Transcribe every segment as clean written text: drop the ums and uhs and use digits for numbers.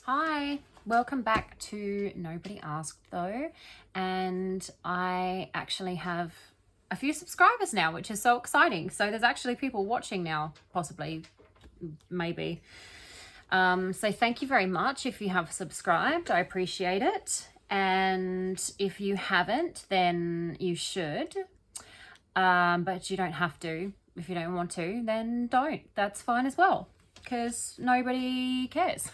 Hi, welcome back to Nobody Asked Though, and I actually have a few subscribers now, which is so exciting. So there's actually people watching now, possibly, maybe. So thank you very much if you have subscribed. I appreciate it. And if you haven't, then you should. But you don't have to. If you don't want to, then don't. That's fine as well, because nobody cares.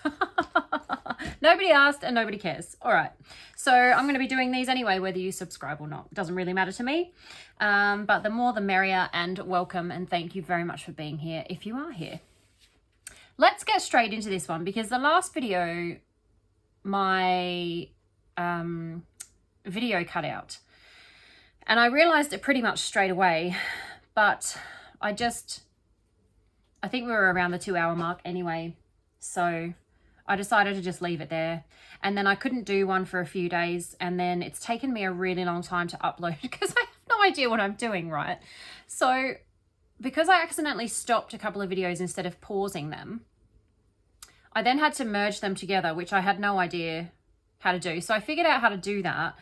Nobody asked and nobody cares. All right. So I'm going to be doing these anyway, whether you subscribe or not. It doesn't really matter to me. But the more the merrier, and welcome and thank you very much for being here if you are here. Let's get straight into this one, because the last video, my video cut out. And I realized it pretty much straight away, but I think we were around the 2-hour mark anyway. So I decided to just leave it there. And then I couldn't do one for a few days. And then it's taken me a really long time to upload because I have no idea what I'm doing, right? So because I accidentally stopped a couple of videos instead of pausing them, I then had to merge them together, which I had no idea how to do. So I figured out how to do that.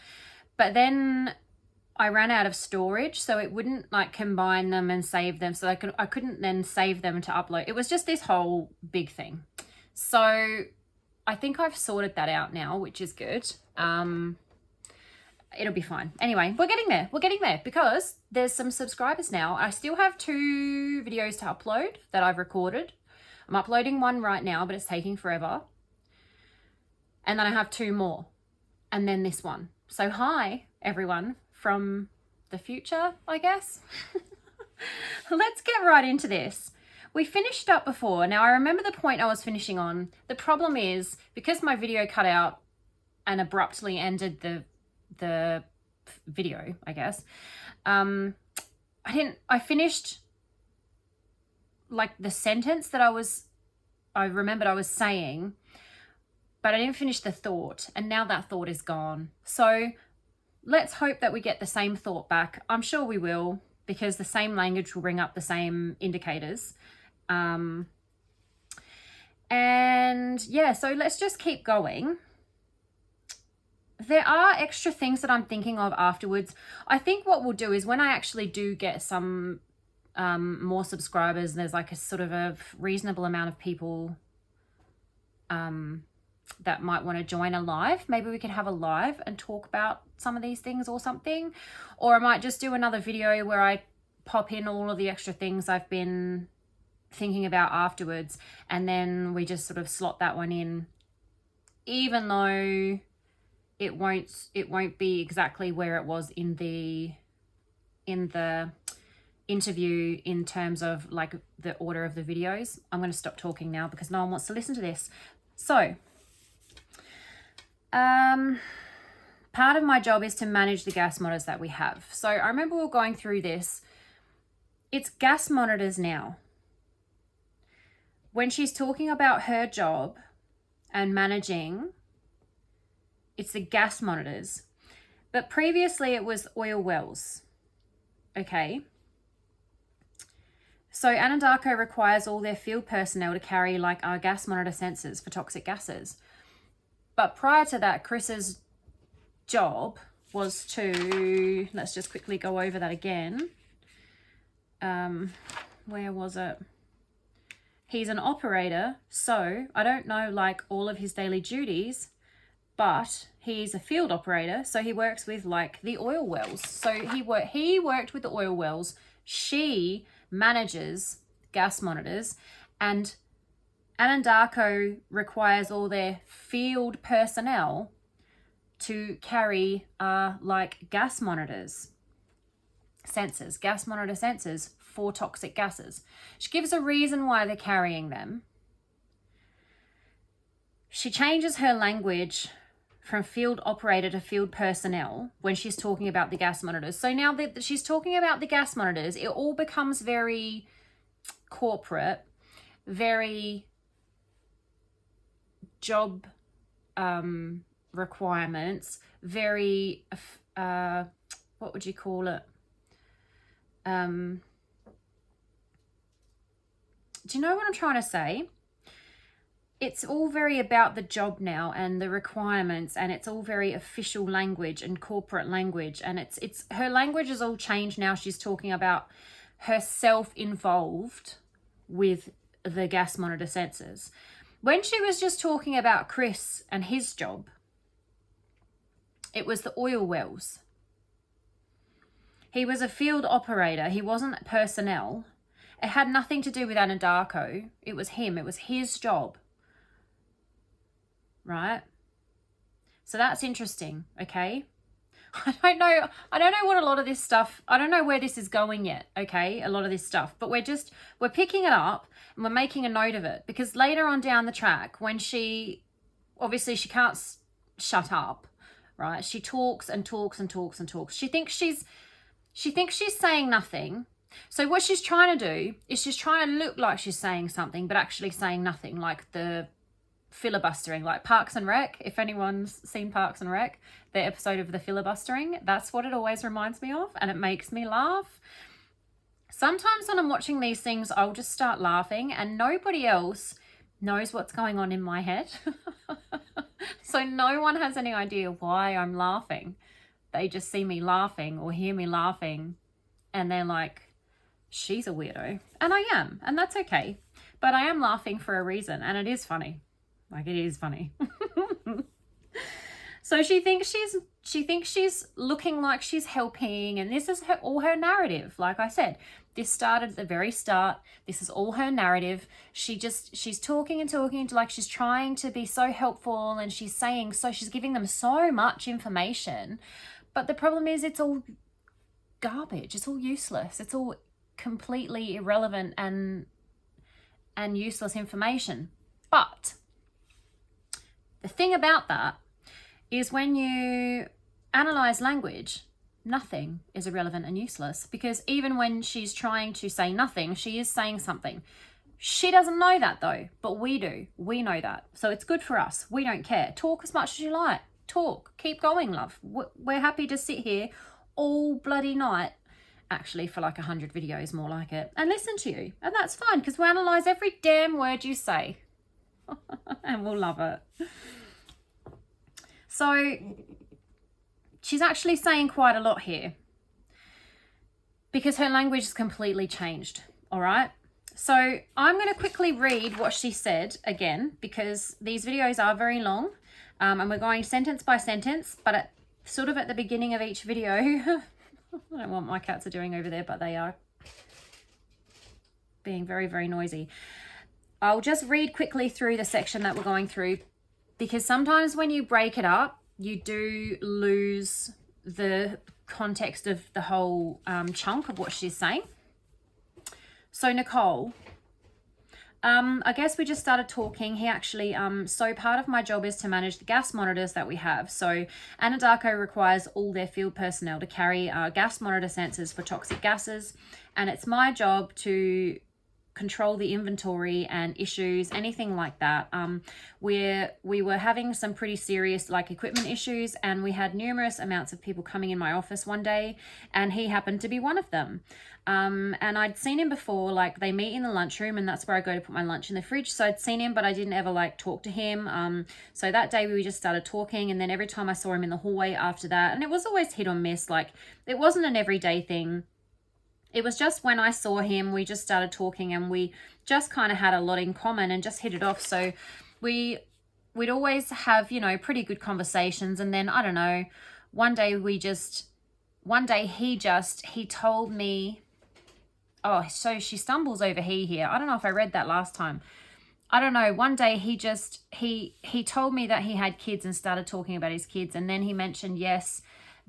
But then I ran out of storage, so it wouldn't like combine them and save them. So I couldn't then save them to upload. It was just this whole big thing. So I think I've sorted that out now, which is good. It'll be fine. Anyway, we're getting there. We're getting there because there's some subscribers now. I still have 2 videos to upload that I've recorded. I'm uploading one right now, but it's taking forever. And then I have 2 more. And then this one. So hi, everyone from the future, I guess. Let's get right into this. We finished up before. Now I remember the point I was finishing on. The problem is, because my video cut out and abruptly ended the video, I guess, I finished like the sentence that I remembered I was saying, but I didn't finish the thought, and now that thought is gone. So let's hope that we get the same thought back. I'm sure we will, because the same language will bring up the same indicators. And yeah, so let's just keep going. There are extra things that I'm thinking of afterwards. I think what we'll do is, when I actually do get some more subscribers, there's like a sort of a reasonable amount of people that might want to join a live. Maybe we could have a live and talk about some of these things or something. Or I might just do another video where I pop in all of the extra things I've been thinking about afterwards, and then we just sort of slot that one in, even though it won't be exactly where it was in the interview in terms of like the order of the videos. I'm going to stop talking now because no one wants to listen to this. So part of my job is to manage the gas monitors that we have. So I remember we were going through this. It's gas monitors now. When she's talking about her job and managing, it's the gas monitors. But previously it was oil wells. Okay. So Anadarko requires all their field personnel to carry like our gas monitor sensors for toxic gases. But prior to that, Chris's job was to, let's just quickly go over that again. Where was it? He's an operator, so I don't know like all of his daily duties, but he's a field operator, so he works with like the oil wells. So he worked with the oil wells. She manages gas monitors, and Anadarko requires all their field personnel to carry like gas monitors, gas monitor sensors for toxic gases. She gives a reason why they're carrying them. She changes her language from field operator to field personnel when she's talking about the gas monitors. So now that she's talking about the gas monitors, it all becomes very corporate, very job requirements, very what would you call it? Do you know what I'm trying to say? it's all very about the job now and the requirements, and it's all very official language and corporate language, and it's her language is all changed now. She's talking about herself involved with the gas monitor sensors. When she was just talking about Chris and his job, it was the oil wells. He was a field operator. He wasn't personnel. It had nothing to do with Anadarko. It was him. It was his job. Right? So that's interesting, okay? I don't know what a lot of this stuff, I don't know where this is going yet, okay? A lot of this stuff, but we're picking it up and we're making a note of it, because later on down the track, when obviously she can't shut up, right? She talks and talks and talks and talks. She thinks she's saying nothing. So what she's trying to do is she's trying to look like she's saying something, but actually saying nothing, like the filibustering, like Parks and Rec. If anyone's seen Parks and Rec, the episode of the filibustering, that's what it always reminds me of, and it makes me laugh. Sometimes when I'm watching these things, I'll just start laughing and nobody else knows what's going on in my head. So no one has any idea why I'm laughing. They just see me laughing or hear me laughing and they're like, she's a weirdo. And I am, and that's okay. But I am laughing for a reason, and it is funny. Like, it is funny. So she thinks she's looking like she's helping, and this is all her narrative. Like I said, this started at the very start. This is all her narrative. She's talking and talking, like she's trying to be so helpful, and she's giving them so much information. But the problem is it's all garbage. It's all useless. It's all completely irrelevant and useless information. But the thing about that is when you analyze language, nothing is irrelevant and useless, because even when she's trying to say nothing, she is saying something. She doesn't know that though, but we do. We know that. So it's good for us. We don't care. Talk as much as you like. Talk. Keep going, love. We're happy to sit here all bloody night, actually for like 100 videos, more like it, and listen to you. And that's fine, because we analyze every damn word you say. And we'll love it. So she's actually saying quite a lot here, because her language has completely changed. All right. So I'm going to quickly read what she said again, because these videos are very long, and we're going sentence by sentence, but sort of at the beginning of each video, I don't know what my cats are doing over there, but they are being very, very noisy. I'll just read quickly through the section that we're going through, because sometimes when you break it up, you do lose the context of the whole chunk of what she's saying. So Nichol, I guess we just started talking. He actually, so part of my job is to manage the gas monitors that we have. So Anadarko requires all their field personnel to carry gas monitor sensors for toxic gases. And it's my job to control the inventory and issues, anything like that. We were having some pretty serious like equipment issues, and we had numerous amounts of people coming in my office one day, and he happened to be one of them. And I'd seen him before, like they meet in the lunchroom, and that's where I go to put my lunch in the fridge. So I'd seen him, but I didn't ever like talk to him. So that day we just started talking, and then every time I saw him in the hallway after that, and it was always hit or miss, like it wasn't an everyday thing. It was just when I saw him, we just started talking, and we just kind of had a lot in common and just hit it off. So we'd always have, you know, pretty good conversations. And then, I don't know, one day he told me, oh, so she stumbles over he here. I don't know if I read that last time. I don't know. One day he told me that he had kids and started talking about his kids. And then he mentioned, yes,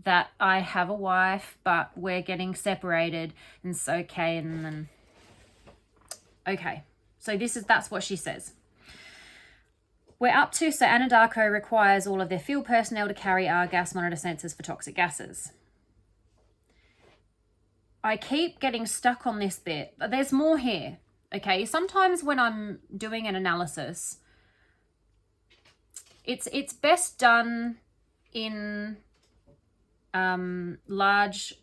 that I have a wife, but we're getting separated, and it's okay. And then, okay. So that's what she says. We're up to, so Anadarko requires all of their field personnel to carry our gas monitor sensors for toxic gases. I keep getting stuck on this bit. There's more here, okay? Sometimes when I'm doing an analysis, it's best done in large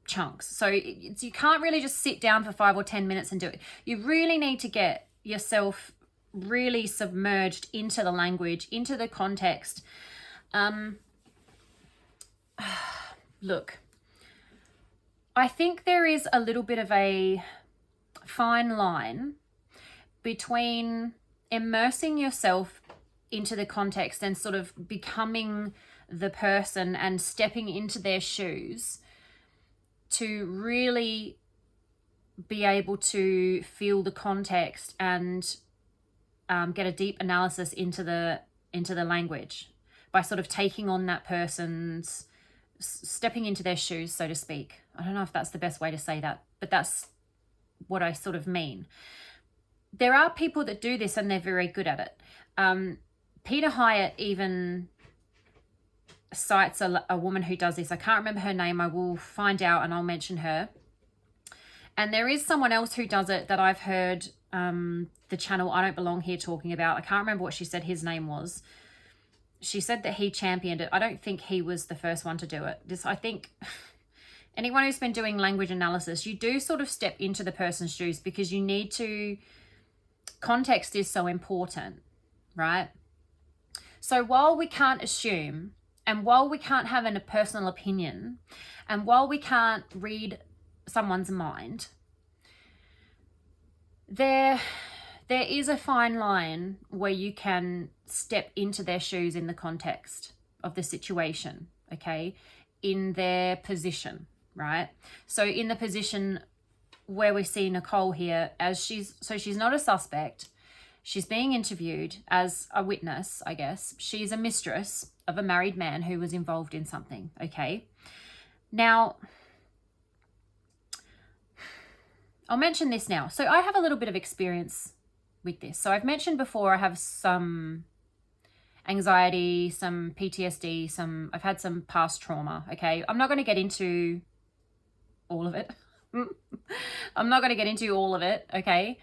chunks. So you can't really just sit down for 5 or 10 minutes and do it. You really need to get yourself really submerged into the language, into the context. Look, I think there is a little bit of a fine line between immersing yourself into the context and sort of becoming the person and stepping into their shoes to really be able to feel the context and get a deep analysis into the language by sort of taking on that person's, stepping into their shoes, so to speak. I don't know if that's the best way to say that, but that's what I sort of mean. There are people that do this and they're very good at it. Peter Hyatt even cites a woman who does this. I can't remember her name. I will find out and I'll mention her. And there is someone else who does it that I've heard the channel I Don't Belong Here talking about. I can't remember what she said his name was. She said that he championed it. I don't think he was the first one to do it. I think anyone who's been doing language analysis, you do sort of step into the person's shoes because you need to, context is so important, right? So while we can't assume, and while we can't have a personal opinion, and while we can't read someone's mind, there is a fine line where you can step into their shoes in the context of the situation, okay? In their position, right? So in the position where we see Nichol here, as she's not a suspect, she's being interviewed as a witness, I guess. She's a mistress of a married man who was involved in something, okay? Now, I'll mention this now. So I have a little bit of experience with this. So I've mentioned before I have some anxiety, some PTSD, I've had some past trauma, okay? I'm not going to get into all of it. I'm not going to get into all of it, okay?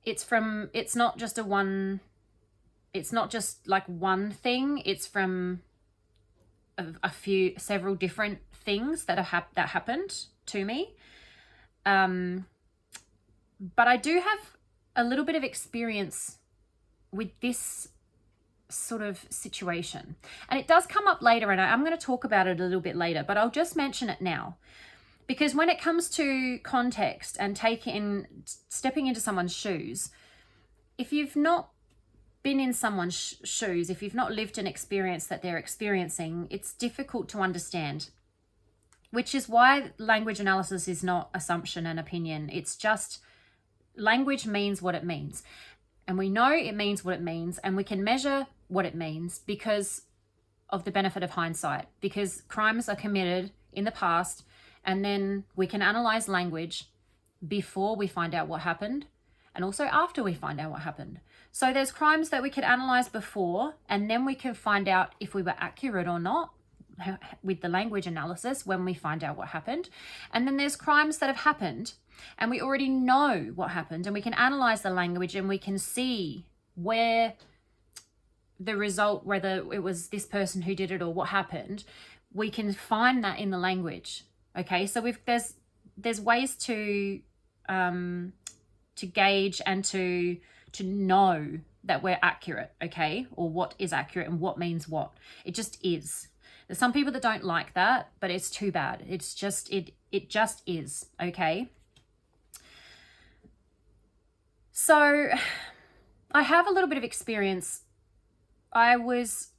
It's not just like one thing. It's from several different things that happened to me. But I do have a little bit of experience with this sort of situation. And it does come up later, and I'm going to talk about it a little bit later, but I'll just mention it now. Because when it comes to context and stepping into someone's shoes, if you've not been in someone's shoes, if you've not lived an experience that they're experiencing, it's difficult to understand. Which is why language analysis is not assumption and opinion. It's just language means what it means. And we know it means what it means, and we can measure what it means because of the benefit of hindsight, because crimes are committed in the past, and then we can analyze language before we find out what happened and also after we find out what happened. So there's crimes that we could analyze before, and then we can find out if we were accurate or not with the language analysis when we find out what happened. And then there's crimes that have happened and we already know what happened, and we can analyze the language and we can see where the result, whether it was this person who did it or what happened, we can find that in the language. Okay, so there's ways to gauge and to know that we're accurate, okay, or what is accurate and what means what. It just is. There's some people that don't like that, but it's too bad. It's just it just is, okay. So I have a little bit of experience. I was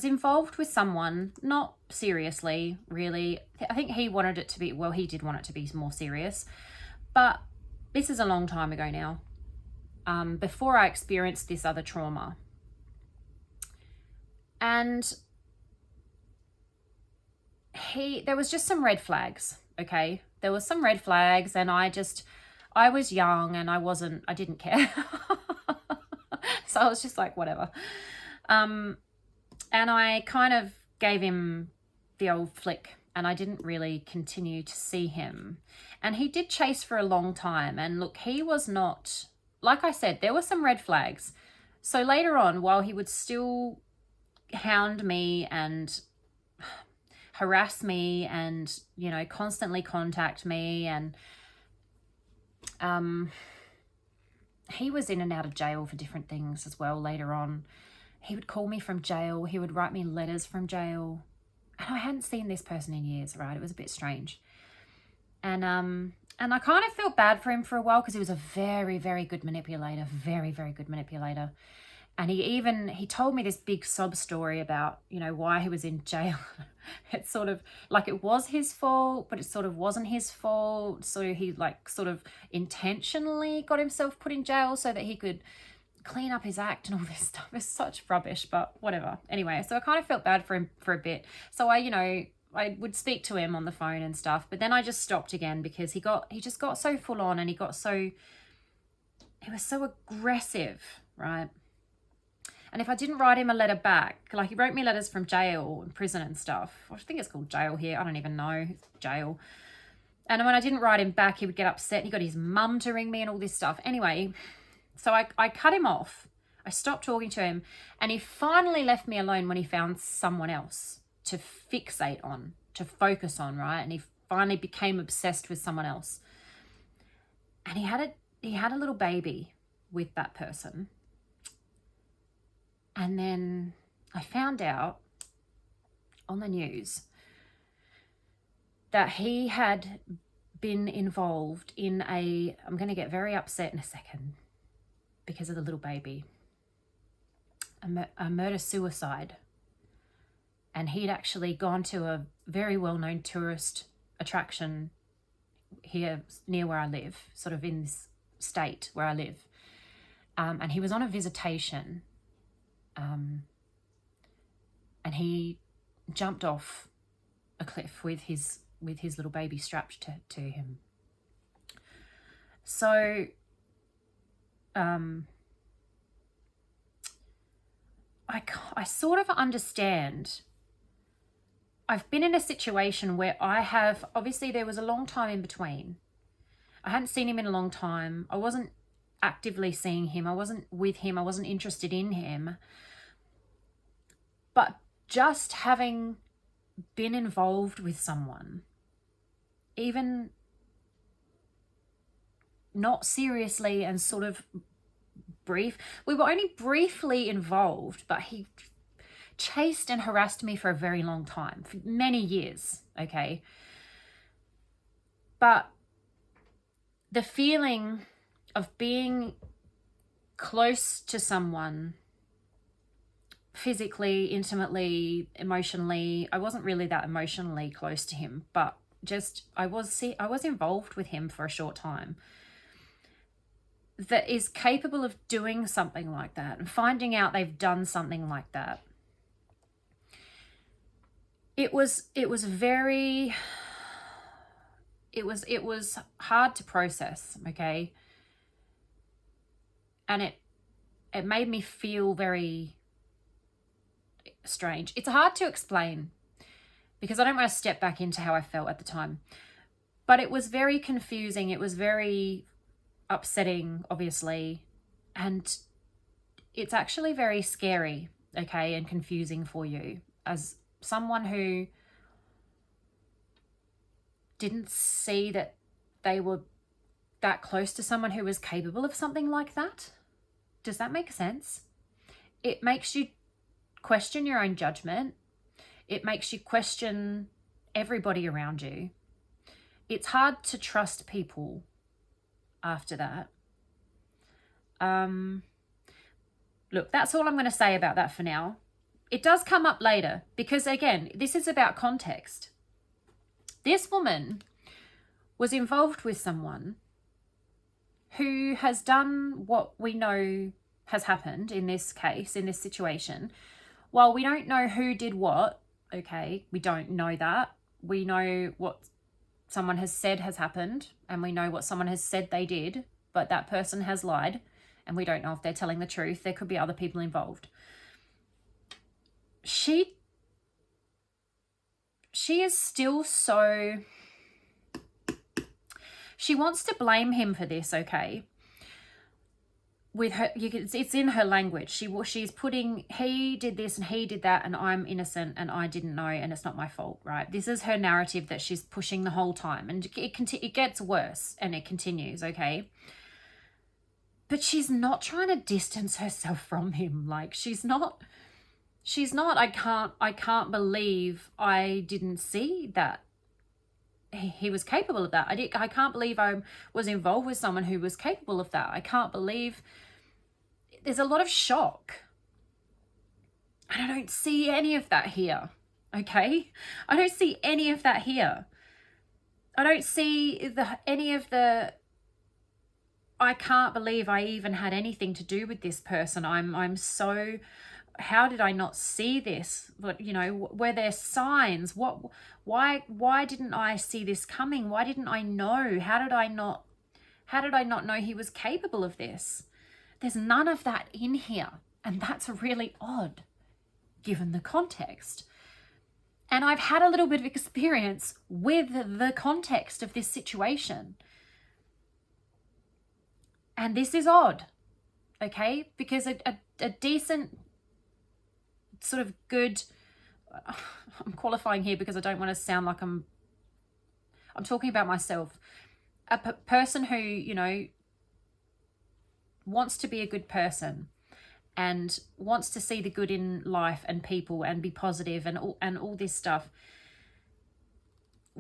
involved with someone, not seriously, really. I think he wanted it to be, well, he did want it to be more serious, but this is a long time ago now, before I experienced this other trauma. And there was just some red flags, okay? There was some red flags, and I was young and I didn't care. So I was just like, whatever. And I kind of gave him the old flick, and I didn't really continue to see him. And he did chase for a long time. And look, he was not, like I said, there were some red flags. So later on, while he would still hound me and harass me and, you know, constantly contact me and he was in and out of jail for different things as well later on. He would call me from jail. He would write me letters from jail. And I hadn't seen this person in years, right? It was a bit strange. And I kind of felt bad for him for a while because he was a very, very good manipulator. Very, very good manipulator. And he told me this big sob story about, you know, why he was in jail. It's sort of like it was his fault, but it sort of wasn't his fault. So he like sort of intentionally got himself put in jail so that he could clean up his act and all this stuff. It's such rubbish, but whatever. Anyway, so I kind of felt bad for him for a bit. So I would speak to him on the phone and stuff, but then I just stopped again because he just got so full on, and he was so aggressive, right? And if I didn't write him a letter back, like he wrote me letters from jail and prison and stuff. I think it's called jail here. I don't even know. It's jail. And when I didn't write him back, he would get upset. He got his mum to ring me and all this stuff. Anyway, so I cut him off. I stopped talking to him. And he finally left me alone when he found someone else to fixate on, to focus on, right? And he finally became obsessed with someone else. And he had a little baby with that person. And then I found out on the news that he had been involved in I'm going to get very upset in a second because of the little baby, a murder-suicide. And he'd actually gone to a very well-known tourist attraction here near where I live, sort of in this state where I live. And he was on a visitation. And he jumped off a cliff with his little baby strapped to him. So, I sort of understand. I've been in a situation where obviously there was a long time in between. I hadn't seen him in a long time. I wasn't actively seeing him. I wasn't with him. I wasn't interested in him. But just having been involved with someone, even not seriously and sort of we were only briefly involved, but he chased and harassed me for a very long time, for many years, okay? But the feeling of being close to someone physically, intimately, emotionally, I wasn't really that emotionally close to him, but just I was involved with him for a short time, that is capable of doing something like that and finding out they've done something like that. It was hard to process, okay? And it made me feel very strange. It's hard to explain because I don't want to step back into how I felt at the time. But it was very confusing. It was very upsetting, obviously. And it's actually very scary, okay, and confusing for you as someone who didn't see that they were that close to someone who was capable of something like that. Does that make sense? It makes you question your own judgment. It makes you question everybody around you. It's hard to trust people after that. Look, that's all I'm going to say about that for now. It does come up later because, again, this is about context. This woman was involved with someone who has done what we know has happened in this case, in this situation. While we don't know who did what, okay, we don't know that. We know what someone has said has happened, and we know what someone has said they did, but that person has lied, and we don't know if they're telling the truth. There could be other people involved. She is still so... She wants to blame him for this, okay? With her, it's in her language. She's putting, he did this and he did that, and I'm innocent and I didn't know and it's not my fault, right? This is her narrative that she's pushing the whole time, and it gets worse and it continues, okay? But she's not trying to distance herself from him. Like, she's not, I can't believe I didn't see that he was capable of that. I can't believe I was involved with someone who was capable of that. I can't believe. There's a lot of shock. And I don't see any of that here. Okay? I don't see any of that here. I don't see any of the I can't believe I even had anything to do with this person. I'm so, how did I not see this? But, you know, were there signs? Why didn't I see this coming? Why didn't I know? How did I not know he was capable of this? There's none of that in here. And that's really odd, given the context. And I've had a little bit of experience with the context of this situation. And this is odd, okay? Because a decent, sort of good, I'm qualifying here because I don't want to sound like I'm talking about myself. A person who, you know, wants to be a good person and wants to see the good in life and people and be positive and all this stuff,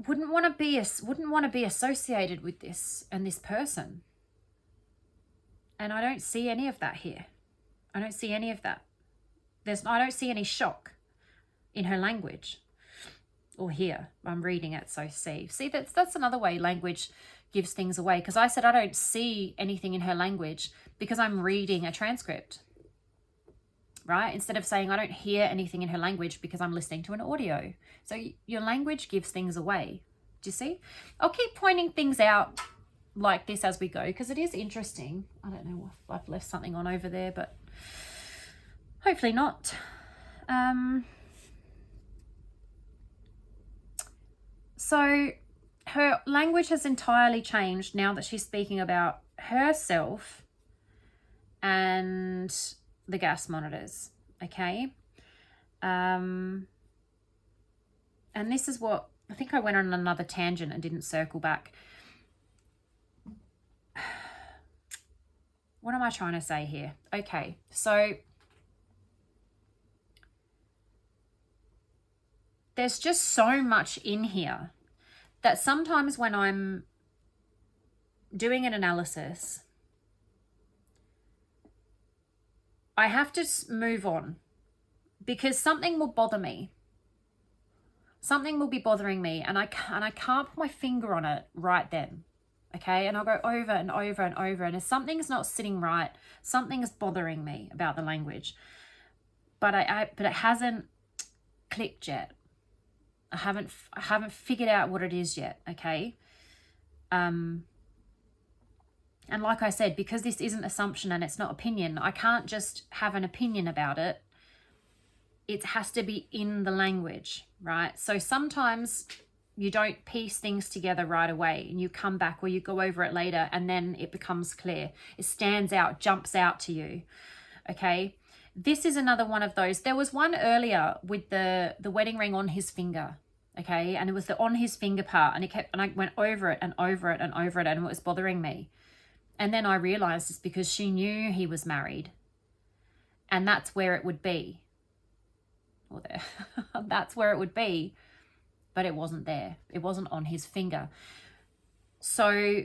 wouldn't want to be associated with this and this person. And I don't see any of that here. I don't see any of that. I don't see any shock in her language or here. I'm reading it, so see. See, that's another way language gives things away. Because I said I don't see anything in her language because I'm reading a transcript, right? Instead of saying I don't hear anything in her language because I'm listening to an audio. So your language gives things away. Do you see? I'll keep pointing things out like this as we go because it is interesting. I don't know if I've left something on over there, but hopefully not. So her language has entirely changed now that she's speaking about herself and the gas monitors, okay? And this is what, I think I went on another tangent and didn't circle back. What am I trying to say here? Okay, so there's just so much in here that sometimes when I'm doing an analysis, I have to move on because something will bother me. Something will be bothering me and I can't put my finger on it right then. Okay, and I'll go over and over and over, and if something's not sitting right, something's bothering me about the language, but it hasn't clicked yet. I haven't figured out what it is yet. Okay, and like I said, because this isn't assumption and it's not opinion, I can't just have an opinion about it. It has to be in the language, right? So sometimes you don't piece things together right away and you come back or you go over it later and then it becomes clear. It stands out, jumps out to you, okay? This is another one of those. There was one earlier with the wedding ring on his finger, okay? And it was the on his finger part and I went over it and over it and over it and it was bothering me. And then I realized it's because she knew he was married and that's where it would be. Or there, that's where it would be. But it wasn't there. It wasn't on his finger. So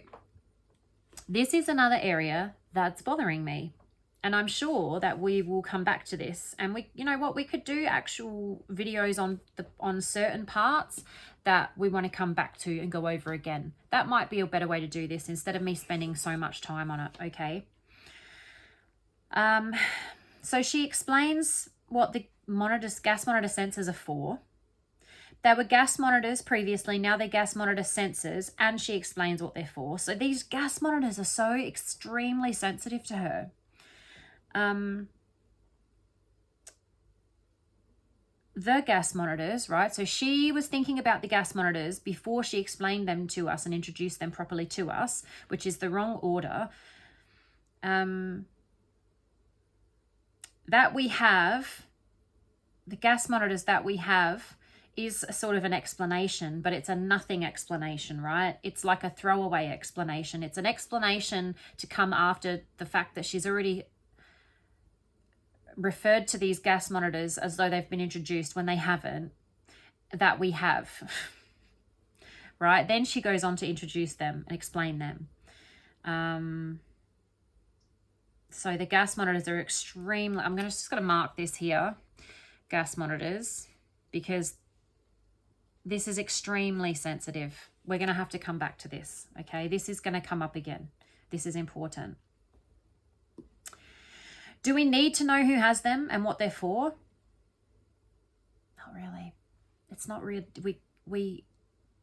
this is another area that's bothering me. And I'm sure that we will come back to this. And we, you know what, we could do actual videos on certain parts that we want to come back to and go over again. That might be a better way to do this instead of me spending so much time on it, okay? So she explains what the gas monitor sensors are for. They were gas monitors previously, now they're gas monitor sensors, and she explains what they're for. So these gas monitors are so extremely sensitive to her. The gas monitors, right? So she was thinking about the gas monitors before she explained them to us and introduced them properly to us, which is the wrong order. That we have, the gas monitors that we have is a sort of an explanation, but it's a nothing explanation, right? It's like a throwaway explanation. It's an explanation to come after the fact that she's already referred to these gas monitors as though they've been introduced when they haven't, that we have, right? Then she goes on to introduce them and explain them. So the gas monitors are extremely, I'm just going to mark this here, gas monitors, because this is extremely sensitive. We're going to have to come back to this, okay? This is going to come up again. This is important. Do we need to know who has them and what they're for? Not really. It's not real.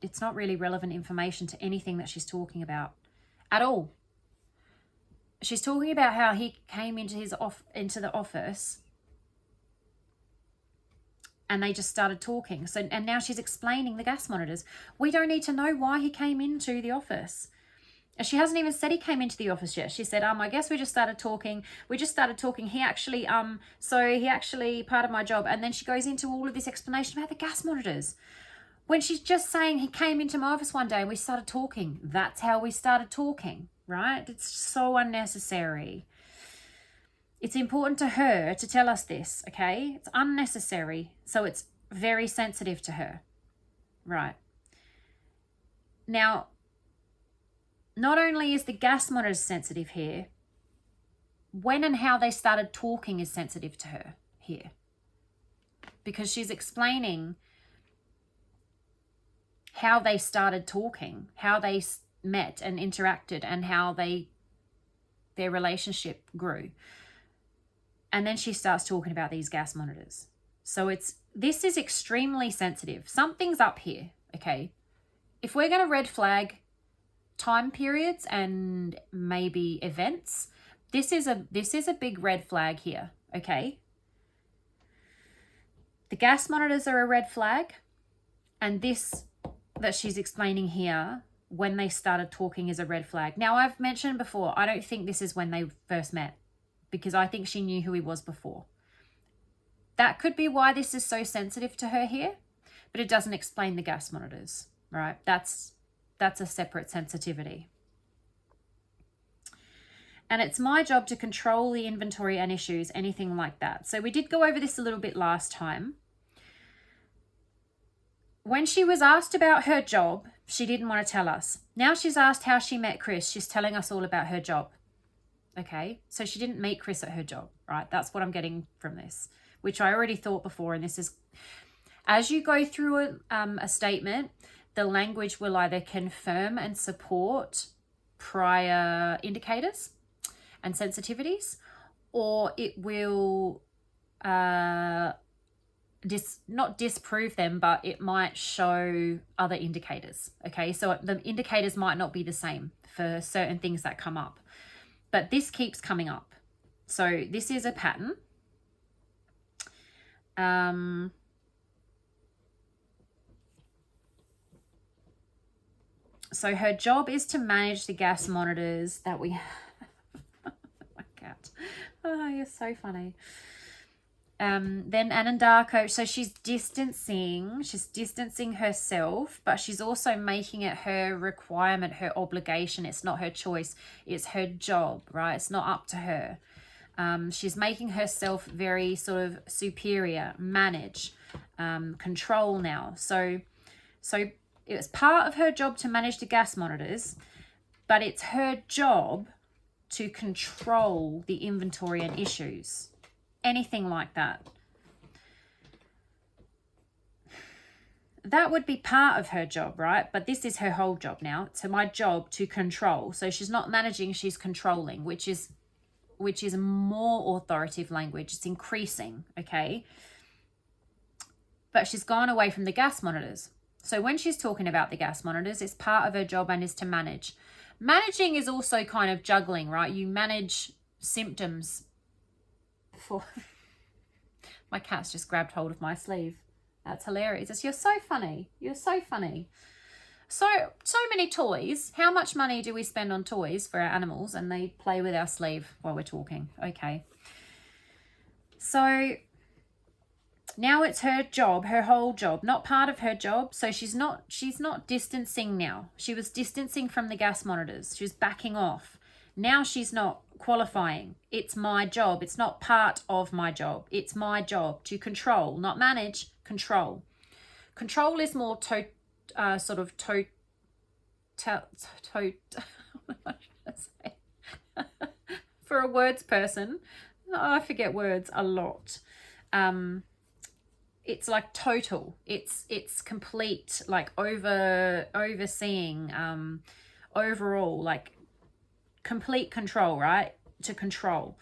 It's not really relevant information to anything that she's talking about at all. She's talking about how he came into the office and they just started talking. So, and now she's explaining the gas monitors. We don't need to know why he came into the office. She hasn't even said he came into the office yet. She said, I guess we just started talking. He actually, part of my job. And then she goes into all of this explanation about the gas monitors. When she's just saying he came into my office one day and we started talking. That's how we started talking, right? It's so unnecessary. It's important to her to tell us this, okay? It's unnecessary. So it's very sensitive to her, right? Now, not only is the gas monitors sensitive here, when and how they started talking is sensitive to her here. Because she's explaining how they started talking, how they met and interacted, and how their relationship grew. And then she starts talking about these gas monitors. So this is extremely sensitive. Something's up here, okay? If we're going to red flag time periods and maybe events, this is a big red flag here, okay? The gas monitors are a red flag, and this that she's explaining here, when they started talking, is a red flag. Now, I've mentioned before, I don't think this is when they first met, because I think she knew who he was before. That could be why this is so sensitive to her here, but it doesn't explain the gas monitors, right? That's a separate sensitivity. And it's my job to control the inventory and issues, anything like that. So we did go over this a little bit last time. When she was asked about her job, she didn't want to tell us. Now she's asked how she met Chris. She's telling us all about her job. Okay, so she didn't meet Chris at her job, right? That's what I'm getting from this, which I already thought before. And this is, as you go through a statement, the language will either confirm and support prior indicators and sensitivities, or it will not disprove them, but it might show other indicators. Okay, so the indicators might not be the same for certain things that come up, but this keeps coming up. So this is a pattern. So her job is to manage the gas monitors that we have. My cat. Oh, you're so funny. Then Anandako, so she's distancing herself, but she's also making it her requirement, her obligation. It's not her choice, it's her job, right? It's not up to her. She's making herself very sort of superior, manage, control now. So it was part of her job to manage the gas monitors, but it's her job to control the inventory and issues. Anything like that. That would be part of her job, right? But this is her whole job now. So my job to control. So she's not managing, she's controlling, which is more authoritative language. It's increasing, okay? But she's gone away from the gas monitors. So when she's talking about the gas monitors, it's part of her job and is to manage. Managing is also kind of juggling, right? You manage symptoms. My cat's just grabbed hold of my sleeve. That's hilarious. You're so funny. You're so funny. So many toys. How much money do we spend on toys for our animals? And they play with our sleeve while we're talking. Okay. So Now it's her job, her whole job, not part of her job. So she's not distancing now. She was distancing from the gas monitors. She was backing off. Now she's not qualifying. It's my job. It's not part of my job. It's my job to control, not manage, control. Control is more for a words person. I forget words a lot. It's like total. It's complete, like overseeing, overall, like complete control, right? To control.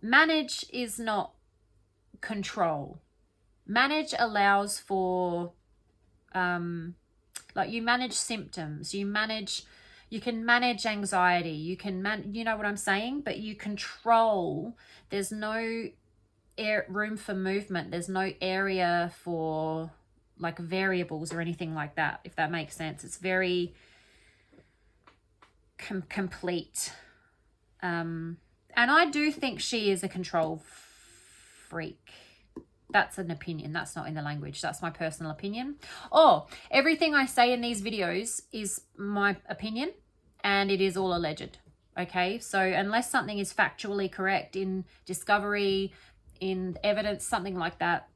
Manage is not control. Manage allows for like you manage symptoms, you can manage anxiety, you can you know what I'm saying, but you control. There's no room for movement, there's no area for like variables or anything like that, if that makes sense. It's very complete. And I do think she is a control freak. That's an opinion. That's not in the language. That's my personal opinion. Oh, everything I say in these videos is my opinion, and it is all alleged. Okay, so unless something is factually correct in discovery, in evidence, something like that.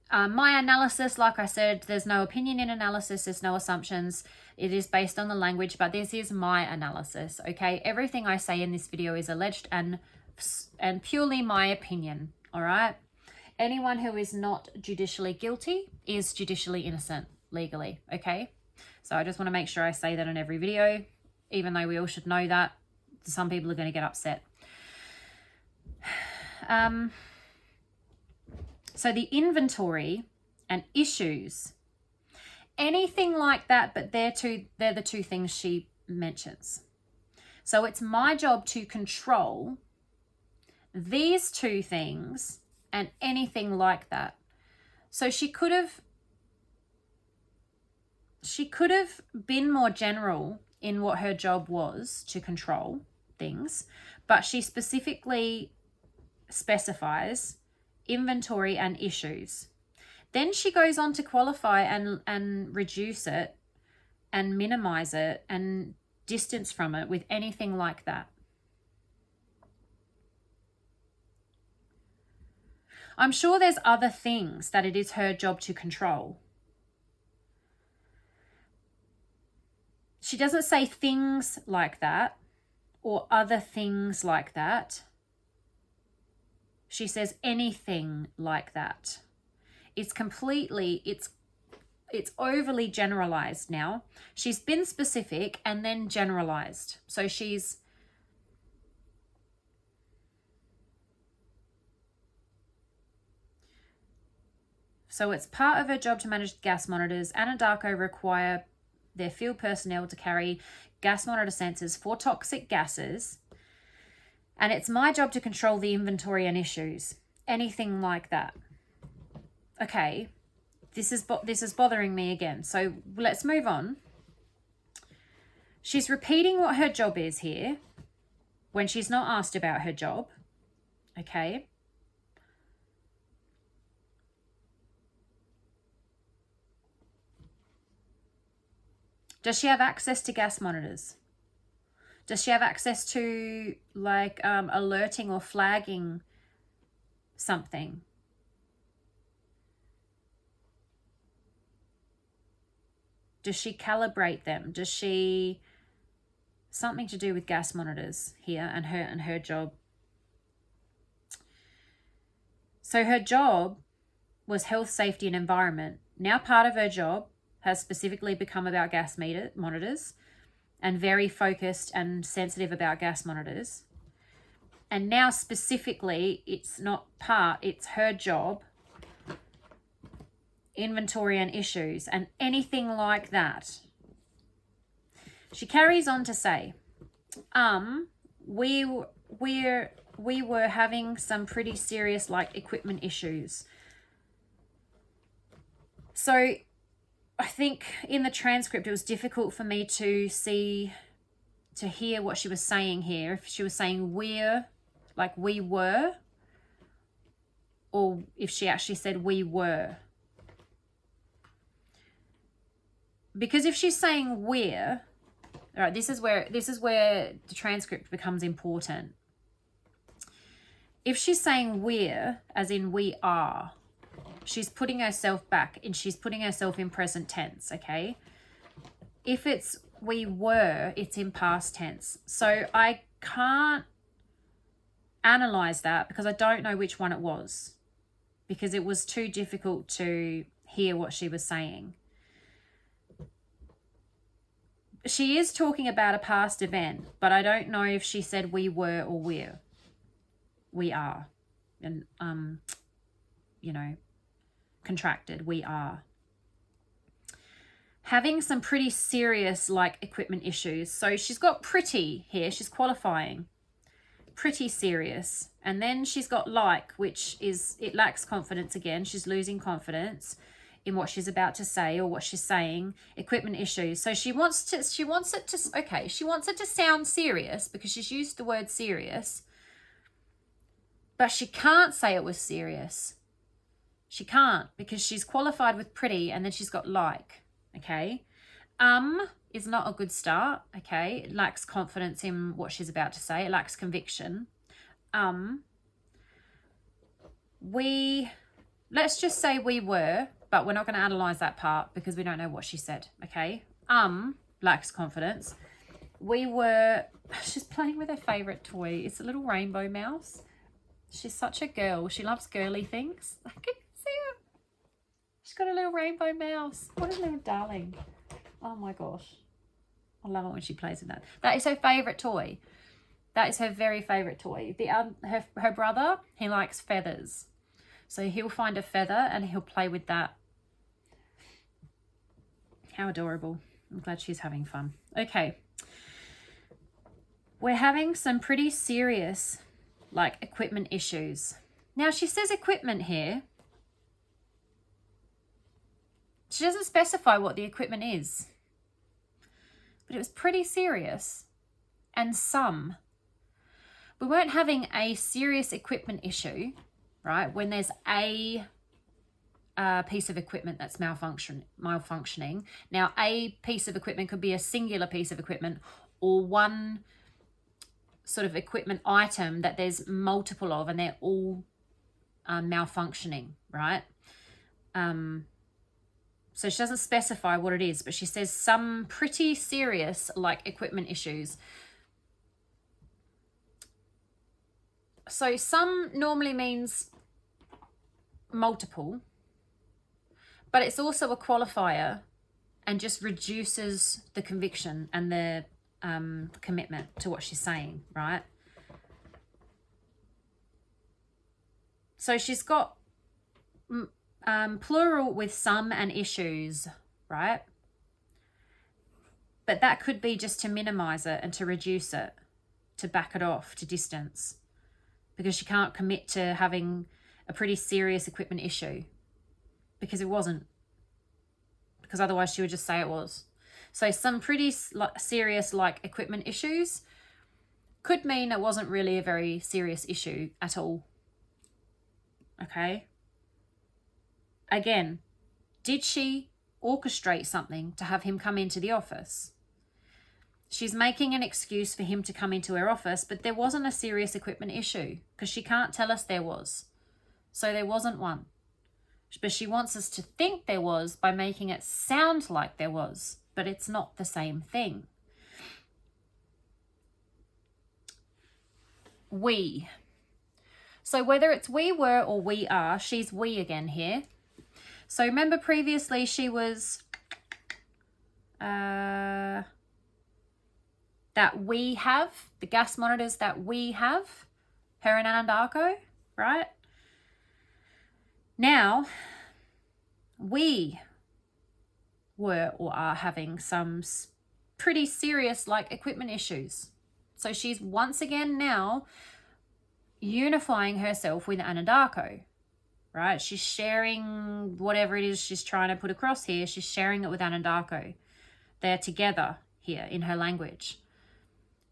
My analysis, like I said, there's no opinion in analysis. There's no assumptions. It is based on the language, but this is my analysis. Okay, everything I say in this video is alleged and purely my opinion. All right. Anyone who is not judicially guilty is judicially innocent legally, okay? So I just want to make sure I say that in every video, even though we all should know that. Some people are going to get upset. So the inventory and issues, anything like that, but they're the two things she mentions. So it's my job to control these two things and anything like that. So she could have been more general in what her job was to control things, but she specifically specifies inventory and issues. Then she goes on to qualify and reduce it and minimize it and distance from it with anything like that. I'm sure there's other things that it is her job to control. She doesn't say things like that or other things like that. She says anything like that. It's completely, it's overly generalized now. She's been specific and then generalized. So it's part of her job to manage gas monitors. Anadarko require their field personnel to carry gas monitor sensors for toxic gases. And it's my job to control the inventory and issues. Anything like that. Okay, this is bothering me again. So let's move on. She's repeating what her job is here when she's not asked about her job. Okay. Does she have access to gas monitors? Does she have access to like alerting or flagging something? Does she calibrate them? Does she something to do with gas monitors here and her job? So her job was health, safety, and environment. Now part of her job has specifically become about gas monitors and very focused and sensitive about gas monitors. And now specifically, it's not part, it's her job, inventory and issues and anything like that. She carries on to say, we were having some pretty serious like equipment issues. So I think in the transcript, it was difficult for me to hear what she was saying here. If she was saying we were, or if she actually said we were. Because if she's saying we're, all right, this is where the transcript becomes important. If she's saying we're, as in we are, she's putting herself back and she's putting herself in present tense, okay? If it's we were, it's in past tense. So I can't analyze that because I don't know which one it was, because it was too difficult to hear what she was saying. She is talking about a past event, but I don't know if she said we were or we're. We are. And, you know, contracted, we are. Having some pretty serious, like, equipment issues. So she's got pretty here. She's qualifying. Pretty serious. And then she's got like, which is, it lacks confidence again. She's losing confidence in what she's about to say or what she's saying. Equipment issues. So she wants it to sound serious because she's used the word serious. But she can't say it was serious. She can't because she's qualified with pretty and then she's got like. Okay. Is not a good start. Okay. It lacks confidence in what she's about to say. It lacks conviction. Let's just say we were, but we're not going to analyze that part because we don't know what she said. Okay. Lacks confidence. We were, she's playing with her favorite toy. It's a little rainbow mouse. She's such a girl. She loves girly things. I can see her. She's got a little rainbow mouse. What a little darling. Oh my gosh. I love it when she plays with that. That is her favourite toy. That is her very favourite toy. Her brother, he likes feathers. So he'll find a feather and he'll play with that. How adorable. I'm glad she's having fun. Okay. We're having some pretty serious, like, equipment issues. Now, she says equipment here. She doesn't specify what the equipment is. But it was pretty serious. And some. We weren't having a serious equipment issue, right? When there's a piece of equipment that's malfunctioning. Now, a piece of equipment could be a singular piece of equipment or one sort of equipment item that there's multiple of and they're all malfunctioning, right? So she doesn't specify what it is, but she says some pretty serious, like, equipment issues. So some normally means multiple, but it's also a qualifier and just reduces the conviction and the commitment to what she's saying, right? So she's got plural with some and issues, right? But that could be just to minimize it and to reduce it, to back it off, to distance, because she can't commit to having a pretty serious equipment issue because it wasn't, because otherwise she would just say it was. So some pretty serious, like, equipment issues could mean it wasn't really a very serious issue at all. Okay. Again, did she orchestrate something to have him come into the office? She's making an excuse for him to come into her office, but there wasn't a serious equipment issue because she can't tell us there was. So there wasn't one. But she wants us to think there was by making it sound like there was, but it's not the same thing. We. So whether it's we were or we are, she's we again here. So remember previously she was that we have, the gas monitors that we have, her and Anandarko, right? Now, we were or are having some pretty serious, like, equipment issues. So she's once again now unifying herself with Anandarko, right? She's sharing whatever it is she's trying to put across here. She's sharing it with Anandarko. They're together here in her language.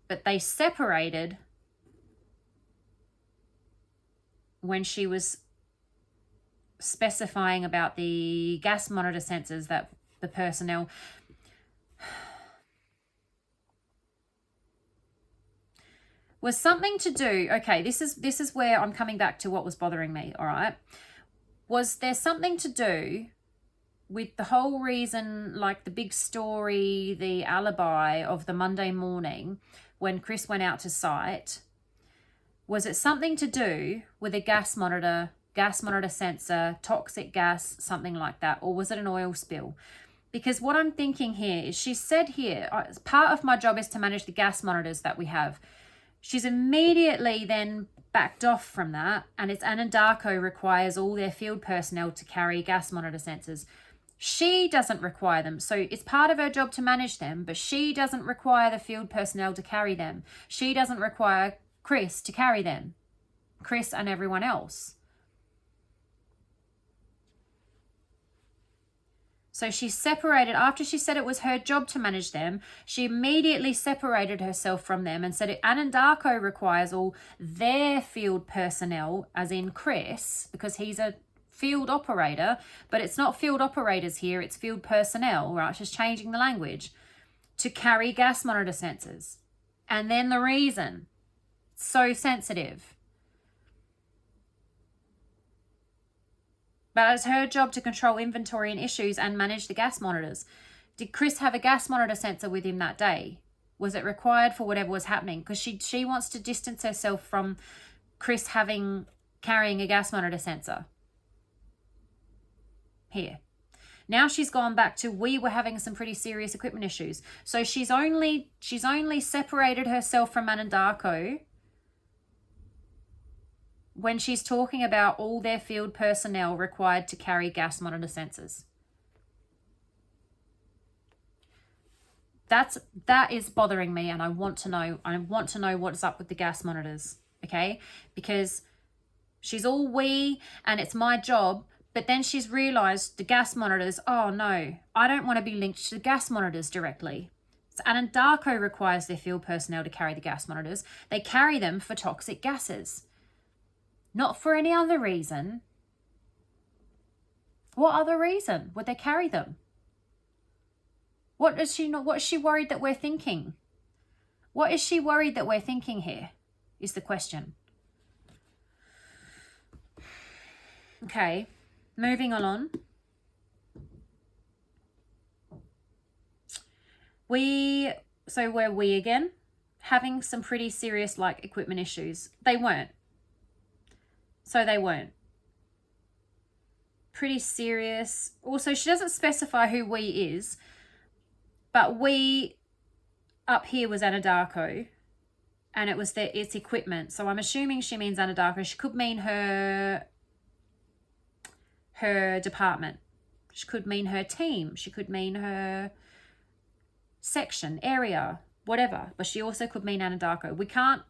But they separated when she was specifying about the gas monitor sensors that the personnel... was something to do... Okay, this is where I'm coming back to what was bothering me, all right? Was there something to do with the whole reason, like the big story, the alibi of the Monday morning when Chris went out to site? Was it something to do with a gas monitor sensor, toxic gas, something like that? Or was it an oil spill? Because what I'm thinking here is, she said here, part of my job is to manage the gas monitors that we have. She's immediately then backed off from that, and it's Anadarko requires all their field personnel to carry gas monitor sensors. She doesn't require them. So it's part of her job to manage them, but she doesn't require the field personnel to carry them. She doesn't require Chris to carry them. Chris and everyone else. So she separated, after she said it was her job to manage them, she immediately separated herself from them and said Anadarko requires all their field personnel, as in Chris, because he's a field operator, but it's not field operators here, it's field personnel, right? She's changing the language, to carry gas monitor sensors. And then the reason, so sensitive. But it's her job to control inventory and issues and manage the gas monitors. Did Chris have a gas monitor sensor with him that day? Was it required for whatever was happening? Because she wants to distance herself from Chris carrying a gas monitor sensor. Here. Now she's gone back to, we were having some pretty serious equipment issues. So she's only separated herself from Anadarko when she's talking about all their field personnel required to carry gas monitor sensors. That is bothering me, and I want to know what's up with the gas monitors, okay? Because she's all we, and it's my job, but then she's realized the gas monitors, oh no, I don't want to be linked to the gas monitors directly. So Anadarko requires their field personnel to carry the gas monitors. They carry them for toxic gases. Not for any other reason. What other reason would they carry them? What is she worried that we're thinking? What is she worried that we're thinking here, is the question. Okay, moving on. Were we again having some pretty serious equipment issues? They weren't. So they weren't. Pretty serious. Also, she doesn't specify who we is, but we up here was Anadarko, and it was its equipment. So I'm assuming she means Anadarko. She could mean her department. She could mean her team. She could mean her section, area, whatever. But she also could mean Anadarko. We can't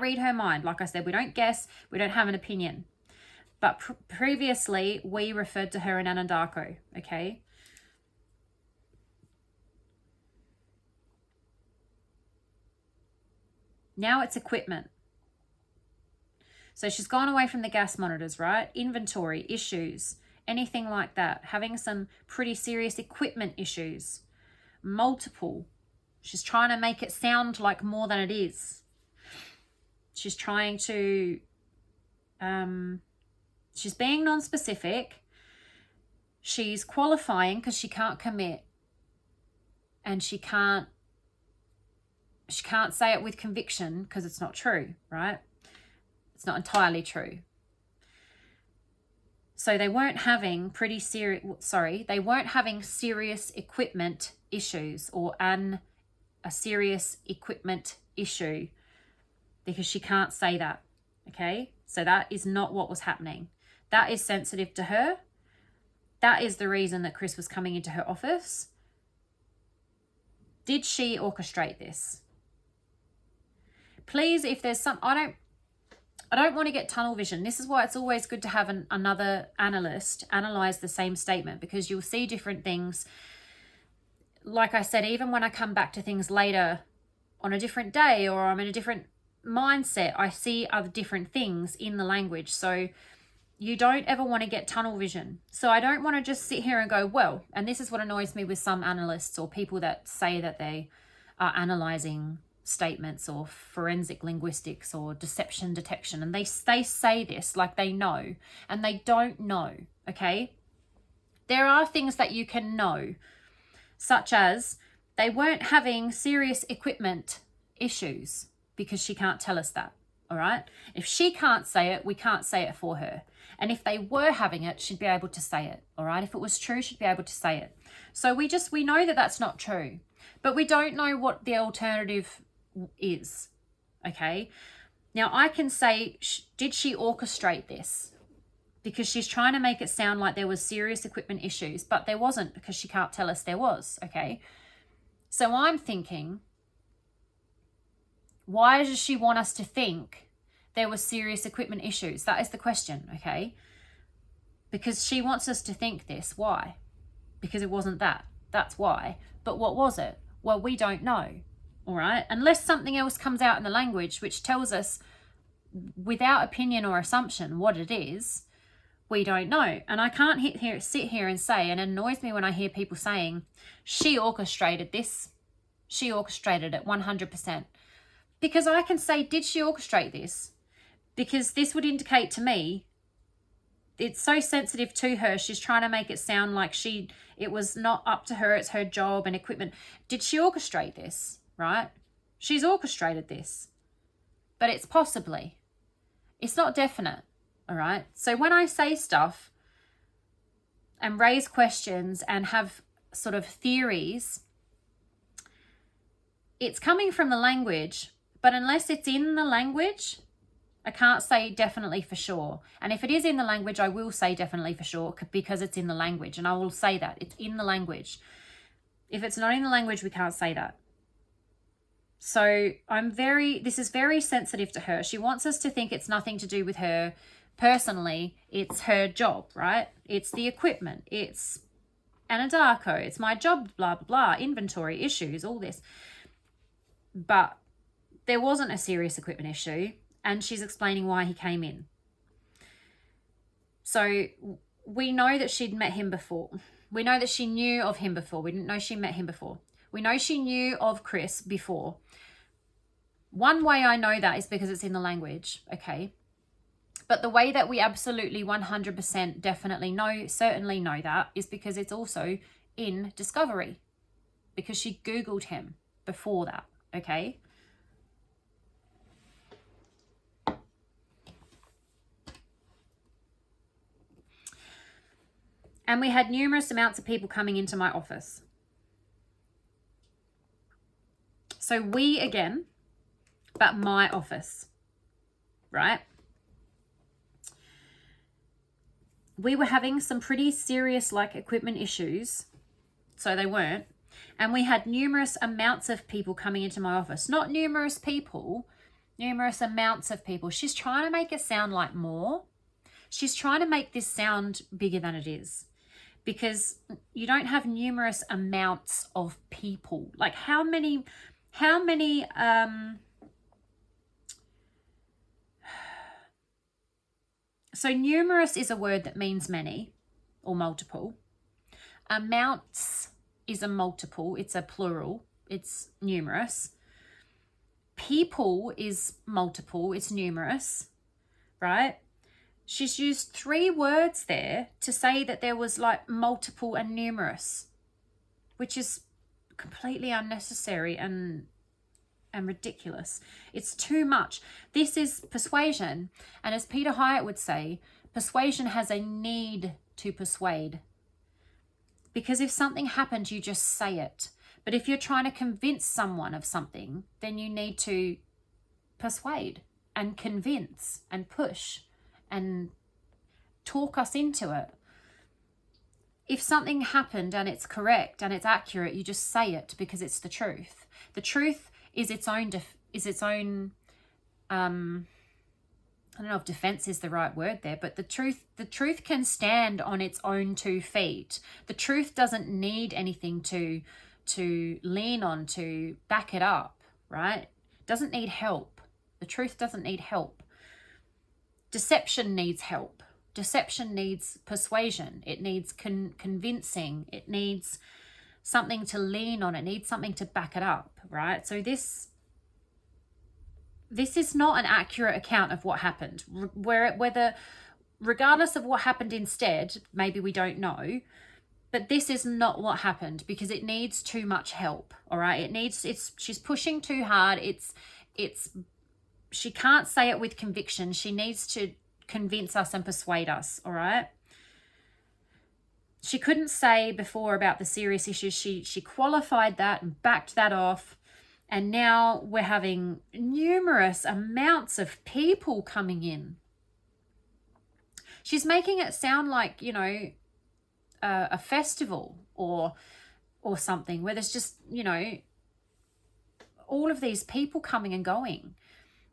read her mind. Like I said, we don't guess. We don't have an opinion. But previously, we referred to her in Anadarko, okay? Now it's equipment. So she's gone away from the gas monitors, right? Inventory, issues, anything like that. Having some pretty serious equipment issues. Multiple. She's trying to make it sound like more than it is. She's trying to, she's being non-specific. She's qualifying because she can't commit. And she can't say it with conviction because it's not true, right? It's not entirely true. So they weren't having they weren't having serious equipment issues or a serious equipment issue, because she can't say that, okay? So that is not what was happening. That is sensitive to her. That is the reason that Chris was coming into her office. Did she orchestrate this? Please, if there's some... I don't want to get tunnel vision. This is why it's always good to have another analyst analyze the same statement, because you'll see different things. Like I said, even when I come back to things later on a different day or I'm in a different mindset, I see other different things in the language. So you don't ever want to get tunnel vision. So I don't want to just sit here and go, well, and this is what annoys me with some analysts or people that say that they are analyzing statements or forensic linguistics or deception detection. And they say this like they know, and they don't know, okay? There are things that you can know, such as they weren't having serious equipment issues, because she can't tell us that, all right? If she can't say it, we can't say it for her. And if they were having it, she'd be able to say it, all right? If it was true, she'd be able to say it. So we know that that's not true, but we don't know what the alternative is, okay? Now, I can say, did she orchestrate this? Because she's trying to make it sound like there was serious equipment issues, but there wasn't, because she can't tell us there was, okay? So I'm thinking, why does she want us to think there were serious equipment issues? That is the question, okay? Because she wants us to think this. Why? Because it wasn't that. That's why. But what was it? Well, we don't know, all right? Unless something else comes out in the language which tells us without opinion or assumption what it is, we don't know. And I can't sit here and say, and it annoys me when I hear people saying, she orchestrated this. She orchestrated it 100%. Because I can say, did she orchestrate this? Because this would indicate to me, it's so sensitive to her. She's trying to make it sound like it was not up to her. It's her job and equipment. Did she orchestrate this? Right? She's orchestrated this. But it's possibly. It's not definite. All right? So when I say stuff and raise questions and have sort of theories, it's coming from the language, but unless it's in the language, I can't say definitely for sure. And if it is in the language, I will say definitely for sure, because it's in the language, and I will say that it's in the language. If it's not in the language, we can't say that. So this is very sensitive to her. She wants us to think it's nothing to do with her personally. It's her job, right? It's the equipment. It's Anadarko. It's my job, blah, blah, blah, inventory issues, all this. But there wasn't a serious equipment issue. And she's explaining why he came in. So we know that she'd met him before. We know that she knew of him before. We didn't know she met him before. We know she knew of Chris before. One way I know that is because it's in the language, okay? But the way that we absolutely 100% definitely certainly know that, is because it's also in Discovery. Because she Googled him before that, okay? And we had numerous amounts of people coming into my office. So we again, but my office, right? We were having some pretty serious equipment issues. So they weren't. And we had numerous amounts of people coming into my office. Not numerous people, numerous amounts of people. She's trying to make it sound like more. She's trying to make this sound bigger than it is. Because you don't have numerous amounts of people. Like how many, so numerous is a word that means many or multiple. Amounts is a multiple, it's a plural, it's numerous. People is multiple, it's numerous, right? She's used 3 words there to say that there was multiple and numerous, which is completely unnecessary and ridiculous. It's too much. This is persuasion. And as Peter Hyatt would say, persuasion has a need to persuade. Because if something happens, you just say it. But if you're trying to convince someone of something, then you need to persuade and convince and push and talk us into it. If something happened and it's correct and it's accurate, you just say it because it's the truth. The truth is its own I don't know if defense is the right word there, but the truth can stand on its own 2 feet. The truth doesn't need anything to lean on to back it up, right? It doesn't need help. The truth doesn't need help. Deception needs help. Deception needs persuasion. It needs convincing. It needs something to lean on. It needs something to back it up, right? So this is not an accurate account of what happened. Whether, regardless of what happened instead, maybe we don't know, but this is not what happened, because it needs too much help, all right? She's pushing too hard. She can't say it with conviction. She needs to convince us and persuade us, all right? She couldn't say before about the serious issues. She qualified that and backed that off. And now we're having numerous amounts of people coming in. She's making it sound like, you know, a festival or something where there's just, you know, all of these people coming and going.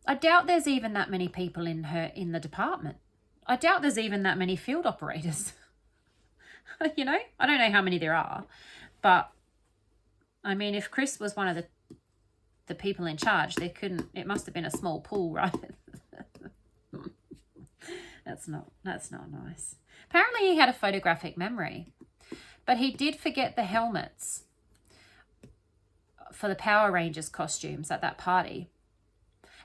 I doubt there's even that many people in the department. I doubt there's even that many field operators. You know, I don't know how many there are, but I mean, if Chris was one of the people in charge, it must have been a small pool, right? That's not nice. Apparently he had a photographic memory, but he did forget the helmets for the Power Rangers costumes at that party.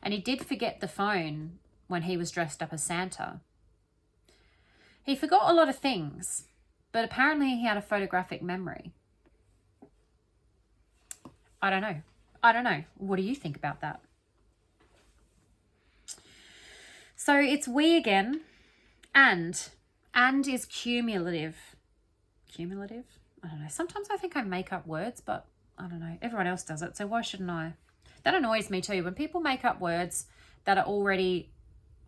And he did forget the phone when he was dressed up as Santa. He forgot a lot of things, but apparently he had a photographic memory. I don't know. What do you think about that? So it's we again, and is cumulative. Cumulative? I don't know. Sometimes I think I make up words, but I don't know. Everyone else does it, so why shouldn't I? That annoys me too, when people make up words that are already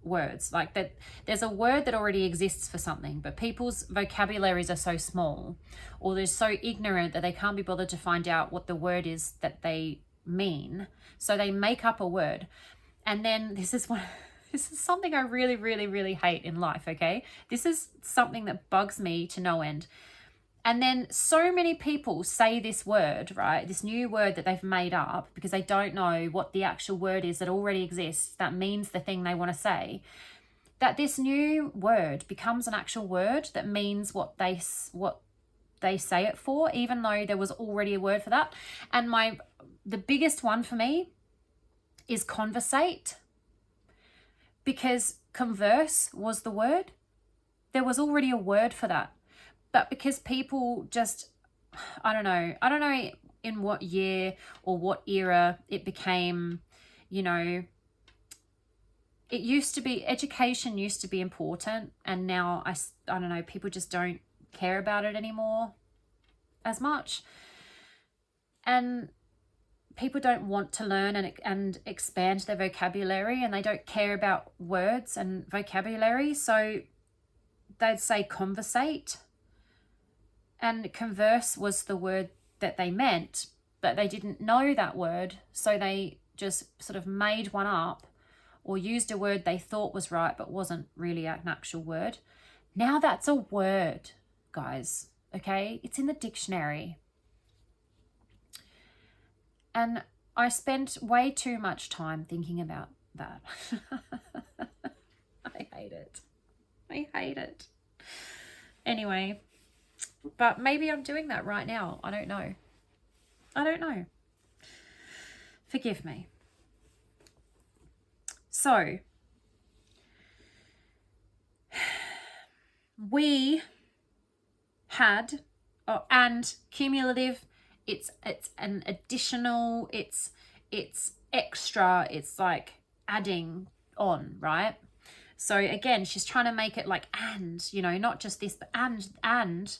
words. Like that, there's a word that already exists for something, but people's vocabularies are so small, or they're so ignorant that they can't be bothered to find out what the word is that they mean. So they make up a word. And then this is something I really, really, really hate in life, okay? This is something that bugs me to no end. And then so many people say this word, right? This new word that they've made up because they don't know what the actual word is that already exists, that means the thing they want to say. That this new word becomes an actual word that means what they say it for, even though there was already a word for that. And the biggest one for me is conversate, because converse was the word. There was already a word for that. But because people just, I don't know in what year or what era it became, you know, education used to be important, and now I don't know, people just don't care about it anymore as much. And people don't want to learn and expand their vocabulary, and they don't care about words and vocabulary, so they'd say conversate. And converse was the word that they meant, but they didn't know that word, so they just sort of made one up or used a word they thought was right but wasn't really an actual word. Now that's a word, guys, okay? It's in the dictionary. And I spent way too much time thinking about that. I hate it. Anyway, but maybe I'm doing that right now. I don't know. Forgive me. So, we had, and cumulative, it's an additional, it's extra, it's like adding on, right? So again, she's trying to make it like and, you know, not just this, but and.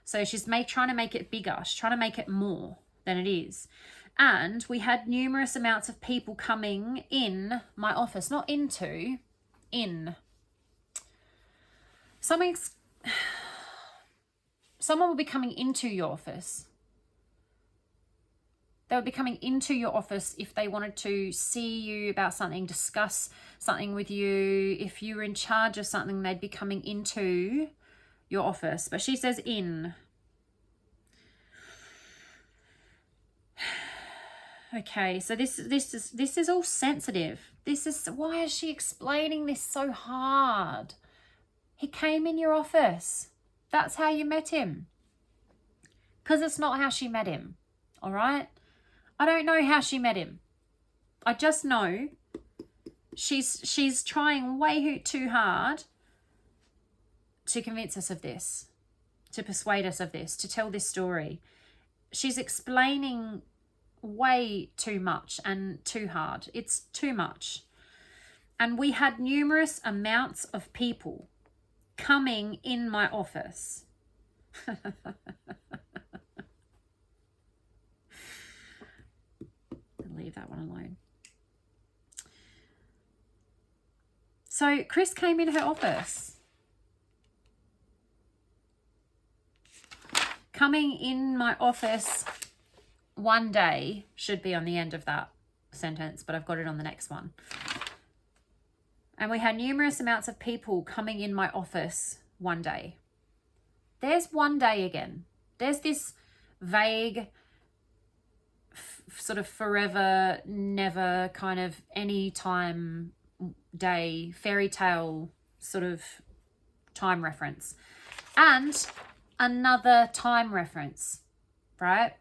So she's trying to make it bigger. She's trying to make it more than it is. And we had numerous amounts of people coming in my office, not into, in. Someone will be coming into your office. They would be coming into your office if they wanted to see you about something, discuss something with you. If you were in charge of something, they'd be coming into your office. But she says in. Okay, so this is all sensitive. Why is she explaining this so hard? He came in your office. That's how you met him. Because it's not how she met him. All right? I don't know how she met him. I just know she's trying way too hard to convince us of this, to persuade us of this, to tell this story. She's explaining way too much and too hard. It's too much. And we had numerous amounts of people coming in my office. Leave that one alone. So Chris came in her office. Coming in my office one day should be on the end of that sentence, but I've got it on the next one. And we had numerous amounts of people coming in my office one day. There's one day again. There's this vague, sort of forever, never kind of any time day, fairy tale sort of time reference. And another time reference, right?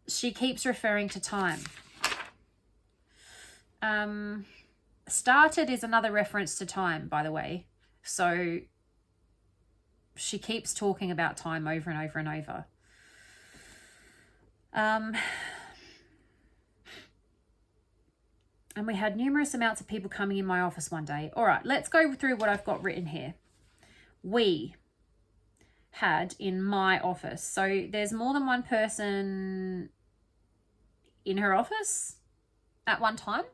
She keeps referring to time. Started is another reference to time, by the way. So she keeps talking about time over and over and over. And we had numerous amounts of people coming in my office one day. All right, let's go through what I've got written here. We had in my office. So there's more than one person in her office at one time.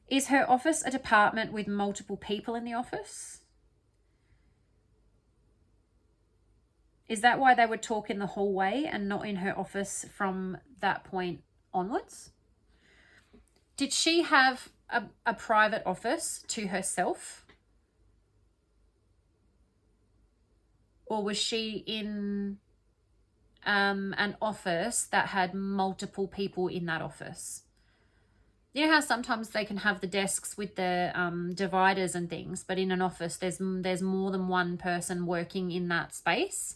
Is her office a department with multiple people in the office? Is that why they would talk in the hallway and not in her office from that point onwards? Did she have a private office to herself? Or was she in an office that had multiple people in that office? You know how sometimes they can have the desks with the dividers and things, but in an office there's more than one person working in that space.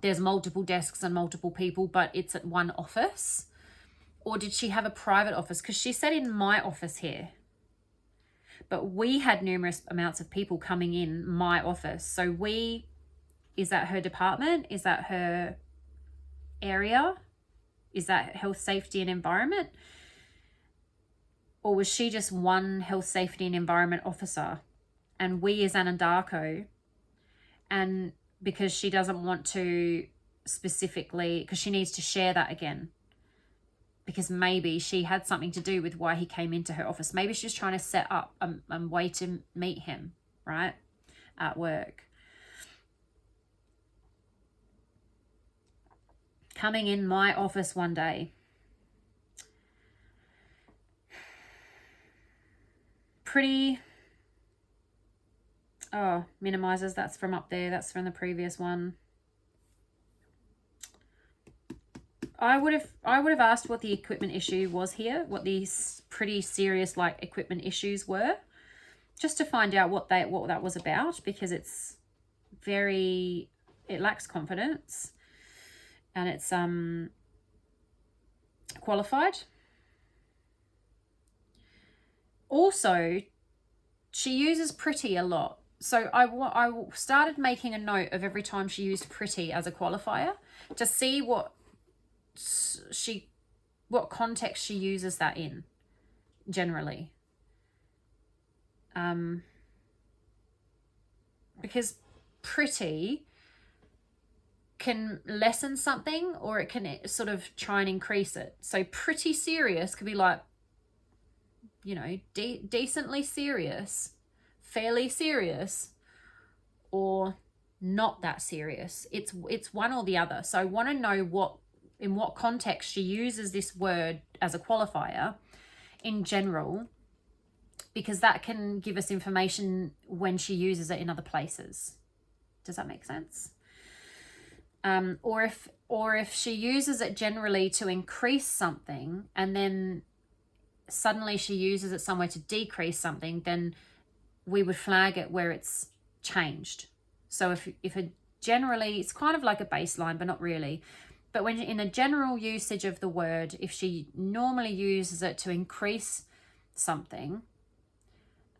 There's multiple desks and multiple people, but it's at one office. Or did she have a private office? Because she said in my office here. But we had numerous amounts of people coming in my office. So we, is that her department? Is that her area? Is that health, safety and environment? Or was she just one health, safety and environment officer? And we is Anandarko. And because she doesn't want to specifically, because she needs to share that again. Because maybe she had something to do with why he came into her office. Maybe she's trying to set up a way to meet him, right? At work. Coming in my office one day. Pretty, oh, minimizers, that's from up there, that's from the previous one. I would have asked what the equipment issue was here, what these pretty serious like equipment issues were, just to find out what that was about, because it's very, it lacks confidence and it's qualified. Also, she uses pretty a lot. So I started making a note of every time she used pretty as a qualifier to see what context she uses that in generally. Because pretty can lessen something or it can sort of try and increase it. So pretty serious could be like, you know, decently serious, fairly serious, or not that serious. It's one or the other. So I want to know in what context she uses this word as a qualifier in general, because that can give us information when she uses it in other places. Does that make sense? Or if she uses it generally to increase something and then suddenly she uses it somewhere to decrease something, then we would flag it where it's changed. So if a generally, it's kind of like a baseline, but not really. But when in a general usage of the word, if she normally uses it to increase something,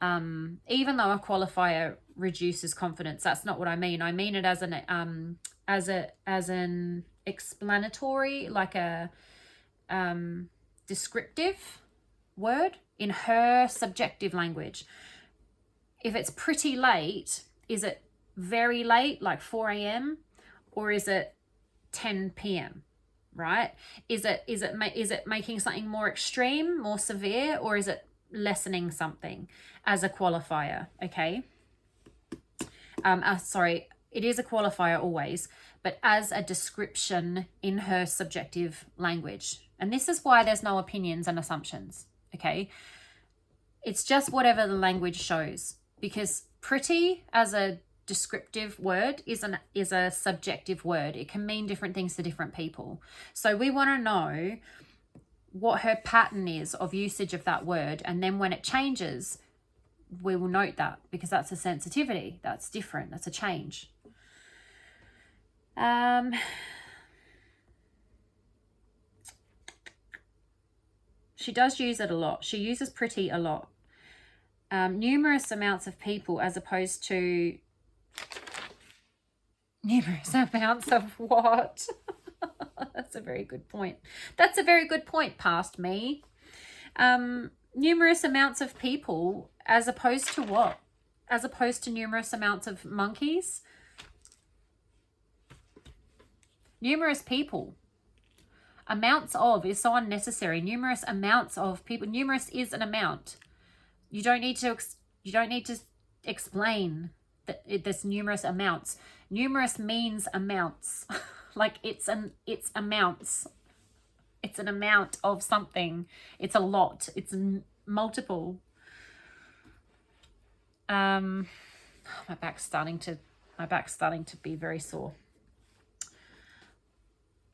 even though a qualifier reduces confidence, that's not what I mean. I mean it as an explanatory, like a descriptive word in her subjective language. If it's pretty late, is it very late, like 4 a.m., or is it 10 p.m., right? Is it making something more extreme, more severe, or is it lessening something as a qualifier? Okay. Sorry, it is a qualifier always, but as a description in her subjective language. And this is why there's no opinions and assumptions. Okay. It's just whatever the language shows, because pretty as a descriptive word is a subjective word. It can mean different things to different people. So we want to know what her pattern is of usage of that word, and then when it changes, we will note that, because that's a sensitivity. That's different. That's a change. She does use it a lot. She uses pretty a lot. Numerous amounts of people, as opposed to numerous amounts of what? That's a very good point. That's a very good point, past me. Numerous amounts of people, as opposed to what? As opposed to numerous amounts of monkeys? Numerous people. Amounts of is so unnecessary. Numerous amounts of people. Numerous is an amount. You don't need to explain that there's numerous amounts. Numerous means amounts. Like it's amounts. It's an amount of something. It's a lot. It's multiple. My back's starting to be very sore.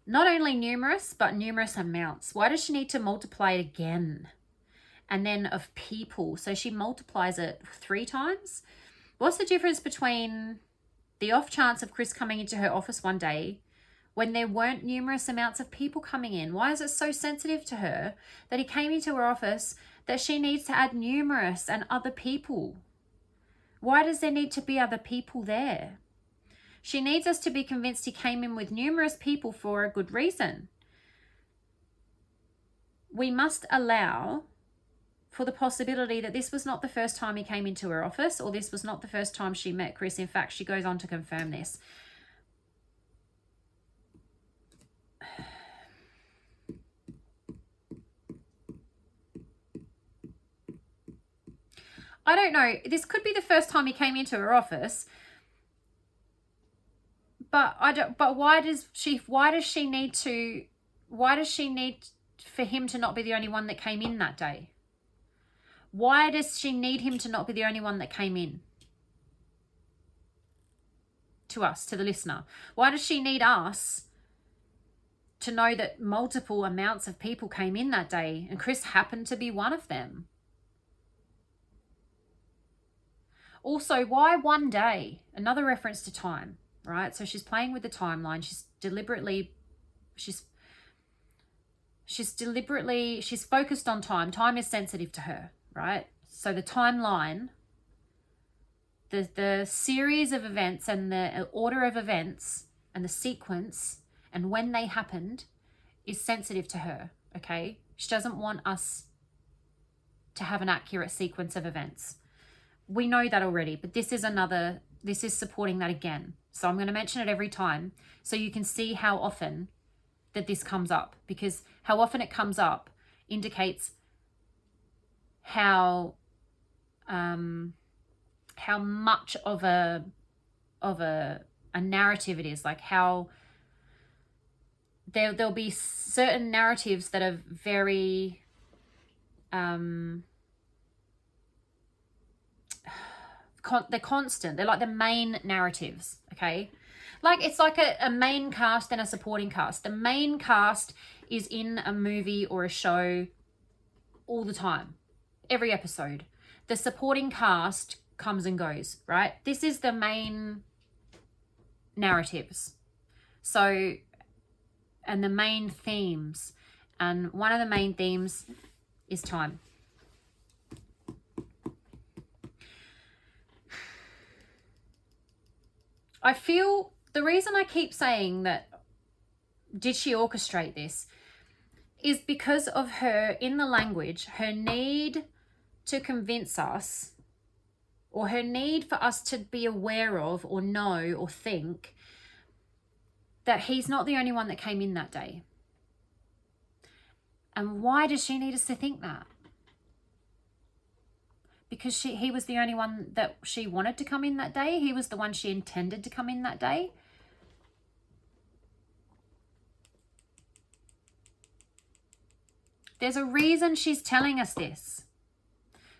Not only numerous, but numerous amounts. Why does she need to multiply it again? And then of people. So she multiplies it 3 times. What's the difference between the off chance of Chris coming into her office one day when there weren't numerous amounts of people coming in? Why is it so sensitive to her that he came into her office that she needs to add numerous and other people? Why does there need to be other people there? She needs us to be convinced he came in with numerous people for a good reason. We must allow for the possibility that this was not the first time he came into her office, or this was not the first time she met Chris. In fact, she goes on to confirm this. I don't know. This could be the first time he came into her office. But why does she need for him to not be the only one that came in that day? Why does she need him to not be the only one that came in? To us, to the listener. Why does she need us to know that multiple amounts of people came in that day and Chris happened to be one of them? Also, why one day? Another reference to time, right? So she's playing with the timeline. She's focused on time. Time is sensitive to her, right? So the timeline, the series of events and the order of events and the sequence and when they happened is sensitive to her, okay? She doesn't want us to have an accurate sequence of events. We know that already, but this is supporting that again. So I'm going to mention it every time so you can see how often that this comes up, because how often it comes up indicates how much of a narrative it is, like how there'll be certain narratives that are very they're constant. They're like the main narratives, okay? Like it's like a main cast and a supporting cast. The main cast is in a movie or a show all the time, every episode. The supporting cast comes and goes, right? This is the main narratives. So, and the main themes. And one of the main themes is time. I feel the reason I keep saying that, did she orchestrate this, is because of her, in the language, her need to convince us, or her need for us to be aware of or know or think that he's not the only one that came in that day. And why does she need us to think that? Because he was the only one that she wanted to come in that day. He was the one she intended to come in that day. There's a reason she's telling us this.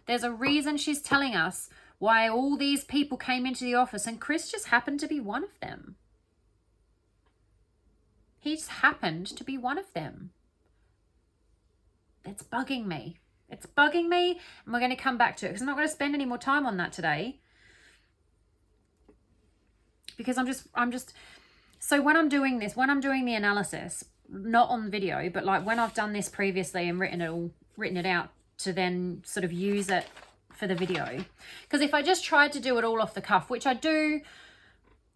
There's a reason she's telling us why all these people came into the office, and Chris just happened to be one of them. He just happened to be one of them. It's bugging me. It's bugging me, and we're going to come back to it because I'm not going to spend any more time on that today. Because I'm just, so when I'm doing this, when I'm doing the analysis, not on video, but like when I've done this previously and written it out to then sort of use it for the video. Because if I just tried to do it all off the cuff, which I do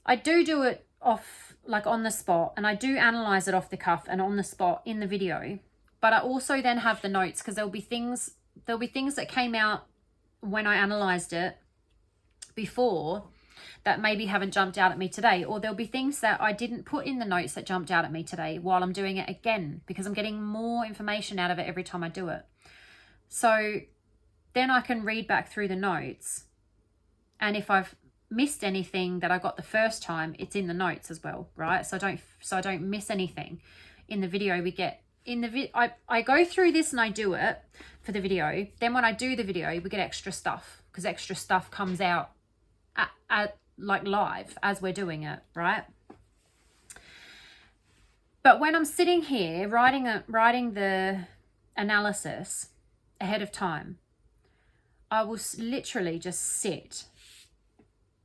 it off, like on the spot, and I do analyze it off the cuff and on the spot in the video. But I also then have the notes because there'll be things that came out when I analysed it before that maybe haven't jumped out at me today. Or there'll be things that I didn't put in the notes that jumped out at me today while I'm doing it again, because I'm getting more information out of it every time I do it. So then I can read back through the notes. And if I've missed anything that I got the first time, it's in the notes as well, right? So I don't miss anything. In the video we get, I go through this and I do it for the video. Then when I do the video, we get extra stuff because extra stuff comes out at like live as we're doing it, right? But when I'm sitting here writing the analysis ahead of time, I will literally just sit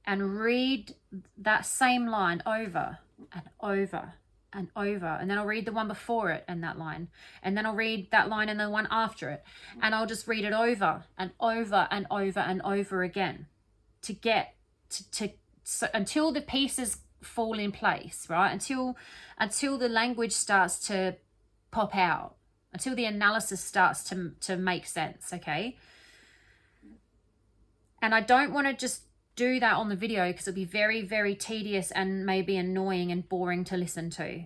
and read that same line over and over and over, and then I'll read the one before it and that line, and then I'll read that line and the one after it, and I'll just read it over and over and over and over again to get so until the pieces fall in place, right? Until the language starts to pop out, until the analysis starts to make sense, okay? And I don't want to just do that on the video because it'll be very, very tedious and maybe annoying and boring to listen to.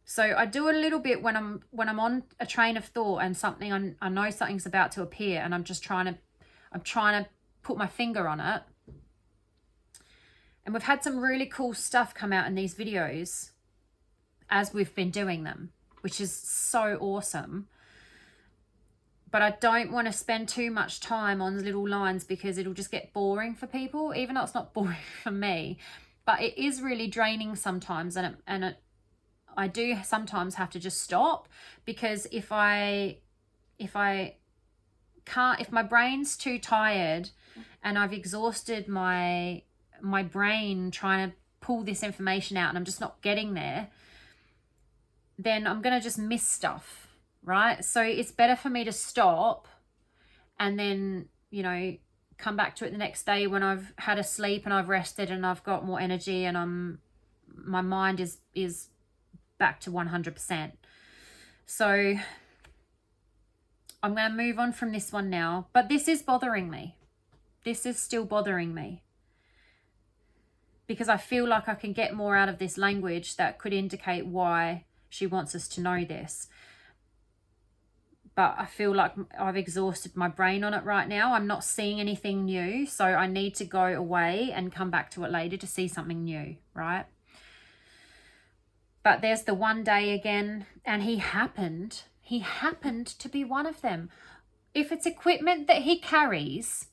So I do a little bit when I'm on a train of thought and something I know something's about to appear, and I'm trying to put my finger on it. And we've had some really cool stuff come out in these videos as we've been doing them, which is so awesome. But I don't want to spend too much time on little lines because it'll just get boring for people, even though it's not boring for me. But it is really draining sometimes, and I do sometimes have to just stop, because if my brain's too tired and I've exhausted my brain trying to pull this information out and I'm just not getting there, then I'm going to just miss stuff. Right? So it's better for me to stop and then, come back to it the next day when I've had a sleep and I've rested and I've got more energy and my mind is back to 100%. So I'm going to move on from this one now, but this is bothering me. This is still bothering me because I feel like I can get more out of this language that could indicate why she wants us to know this. But I feel like I've exhausted my brain on it right now. I'm not seeing anything new. So I need to go away and come back to it later to see something new, right? But there's the one day again, and he happened to be one of them. If it's equipment that he carries,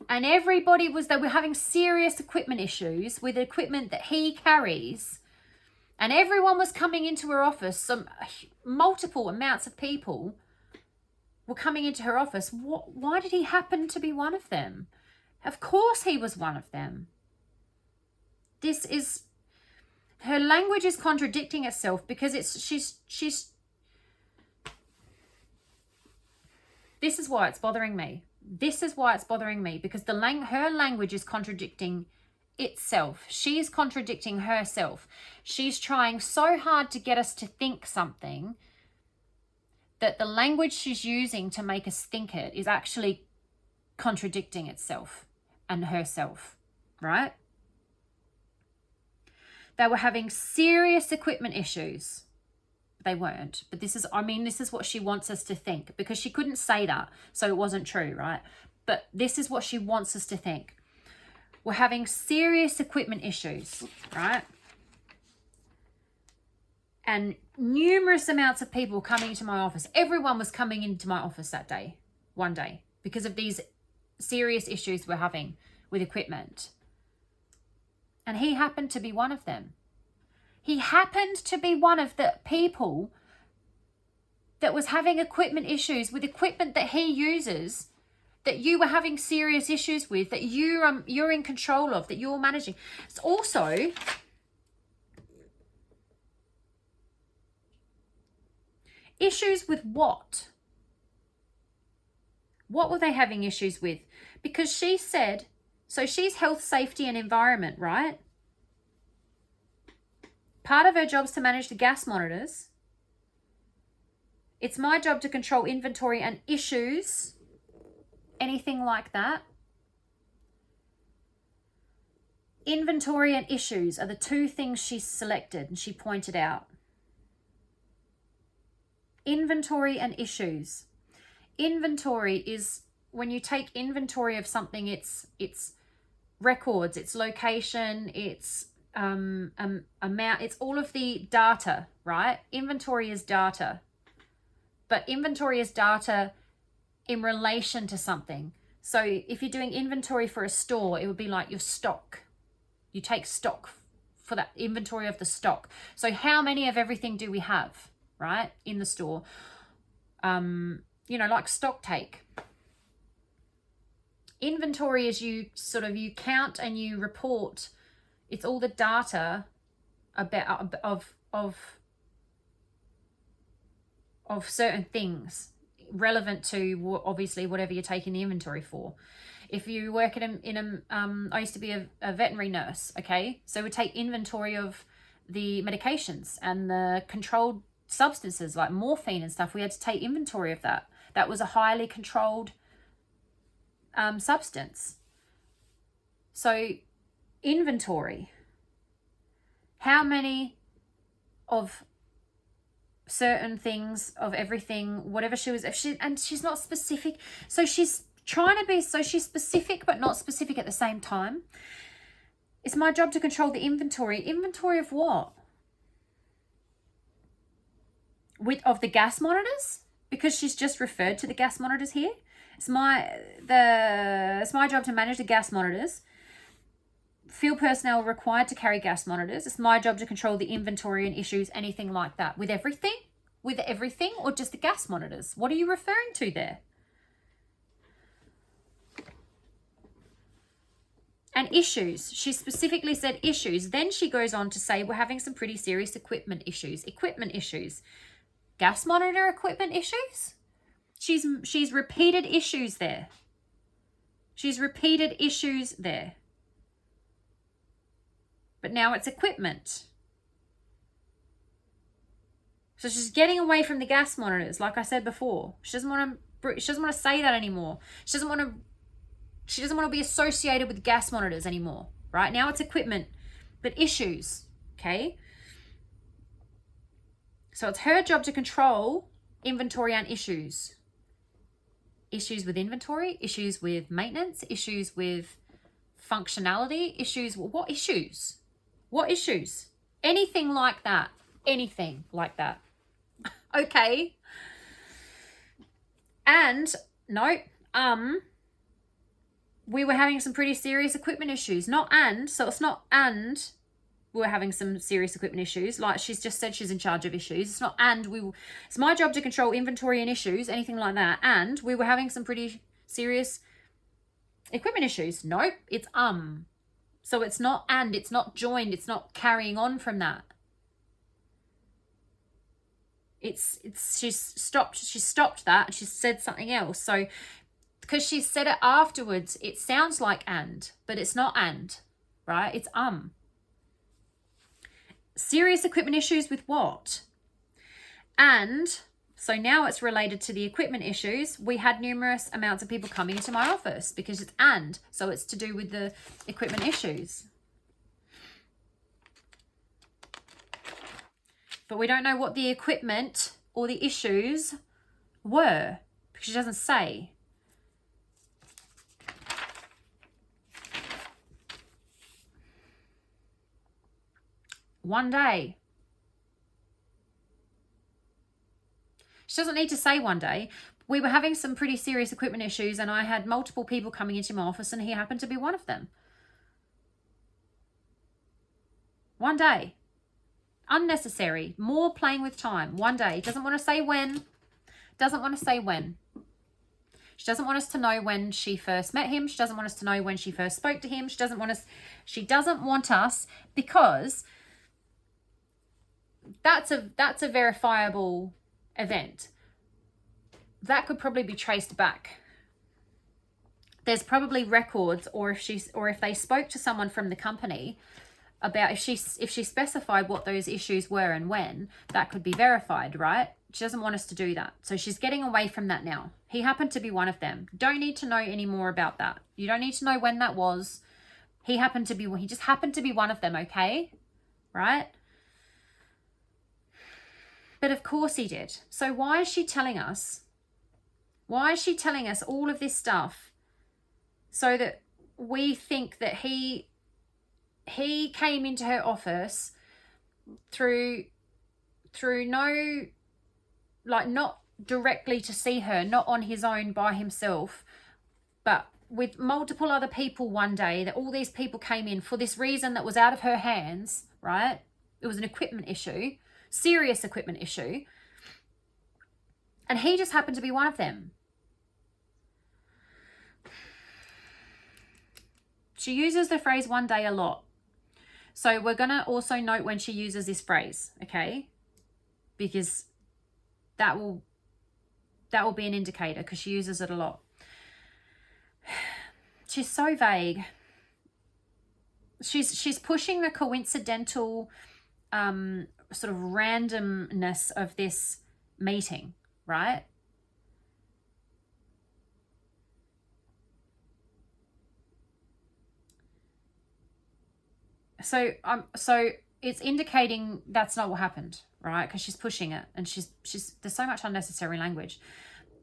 and everybody they were having serious equipment issues with equipment that he carries, and everyone was coming into her office, some multiple amounts of people, were coming into her office. Why did he happen to be one of them? Of course he was one of them. Her language is contradicting itself because she's this is why it's bothering me. This is why it's bothering me, because her language is contradicting itself. She is contradicting herself. She's trying so hard to get us to think something that the language she's using to make us think it is actually contradicting itself and herself, right? They were having serious equipment issues. They weren't, but this is what she wants us to think, because she couldn't say that, so it wasn't true, right? But this is what she wants us to think. We're having serious equipment issues, right? And numerous amounts of people coming into my office. Everyone was coming into my office that day, one day, because of these serious issues we're having with equipment. And he happened to be one of them. He happened to be one of the people that was having equipment issues with equipment that he uses, that you were having serious issues with, that you're in control of, that you're managing. It's also issues with what? What were they having issues with? Because she said, so she's health, safety and environment, right? Part of her job is to manage the gas monitors. It's my job to control inventory and issues. Anything like that. Inventory and issues are the two things she selected and she pointed out. Inventory and issues. Inventory is when you take inventory of something, it's records, it's location, it's amount, it's all of the data, right? Inventory is data, but inventory is data in relation to something. So if you're doing inventory for a store, it would be like your stock. You take stock for that inventory of the stock. So how many of everything do we have, right, in the store? Like stock take. Inventory is you count and you report. It's all the data about of certain things relevant to obviously whatever you're taking the inventory for. If you work I used to be a veterinary nurse, okay? So we take inventory of the medications and the controlled substances like morphine and stuff. We had to take inventory of that. That was a highly controlled substance. So inventory. How many of certain things, of everything, whatever she's not specific. So she's trying to be, she's specific but not specific at the same time. It's my job to control the inventory. Inventory of what? Of the gas monitors? Because she's just referred to the gas monitors here. It's my job to manage the gas monitors. Field personnel required to carry gas monitors. It's my job to control the inventory and issues, anything like that. With everything? With everything or just the gas monitors? What are you referring to there? And issues. She specifically said issues. Then she goes on to say we're having some pretty serious equipment issues. Equipment issues. Gas monitor equipment issues? She's repeated issues there. She's repeated issues there. But now it's equipment. So she's getting away from the gas monitors, like I said before. She doesn't want to say that anymore. She doesn't want to be associated with gas monitors anymore. Right? Now it's equipment, but issues, okay? So it's her job to control inventory and issues. Issues with inventory, issues with maintenance, issues with functionality, issues. What issues? What issues? Anything like that. Anything like that. Okay. And, no, we were having some pretty serious equipment issues. Not and, so it's not and, we're having some serious equipment issues. Like she's just said, she's in charge of issues. It's not, and it's my job to control inventory and issues, anything like that. And we were having some pretty serious equipment issues. Nope, it's So it's not, and it's not joined. It's not carrying on from that. She's stopped that and she's said something else. So because she said it afterwards, it sounds like and, but it's not and, right? It's Serious equipment issues with what? And so now it's related to the equipment issues. We had numerous amounts of people coming into my office because it's and, so it's to do with the equipment issues. But we don't know what the equipment or the issues were because she doesn't say. One day. She doesn't need to say one day. We were having some pretty serious equipment issues and I had multiple people coming into my office and he happened to be one of them. One day. Unnecessary. More playing with time. One day. Doesn't want to say when. Doesn't want to say when. She doesn't want us to know when she first met him. She doesn't want us to know when she first spoke to him. She doesn't want us because that's a verifiable event. That could probably be traced back. There's probably records, or if they spoke to someone from the company about if she specified what those issues were and when, that could be verified, right? She doesn't want us to do that. So she's getting away from that now. He happened to be one of them. Don't need to know any more about that. You don't need to know when that was. He just happened to be one of them, okay? Right? But of course he did. So why is she telling us? Why is she telling us all of this stuff so that we think that he came into her office through no, like, not directly to see her, not on his own by himself, but with multiple other people one day, that all these people came in for this reason that was out of her hands, right? It was an equipment issue, serious equipment issue. And he just happened to be one of them. She uses the phrase one day a lot. So we're going to also note when she uses this phrase, okay? Because that will be an indicator because she uses it a lot. She's so vague. She's pushing the coincidental sort of randomness of this meeting, right? So it's indicating that's not what happened, right? Because she's pushing it and she's there's so much unnecessary language.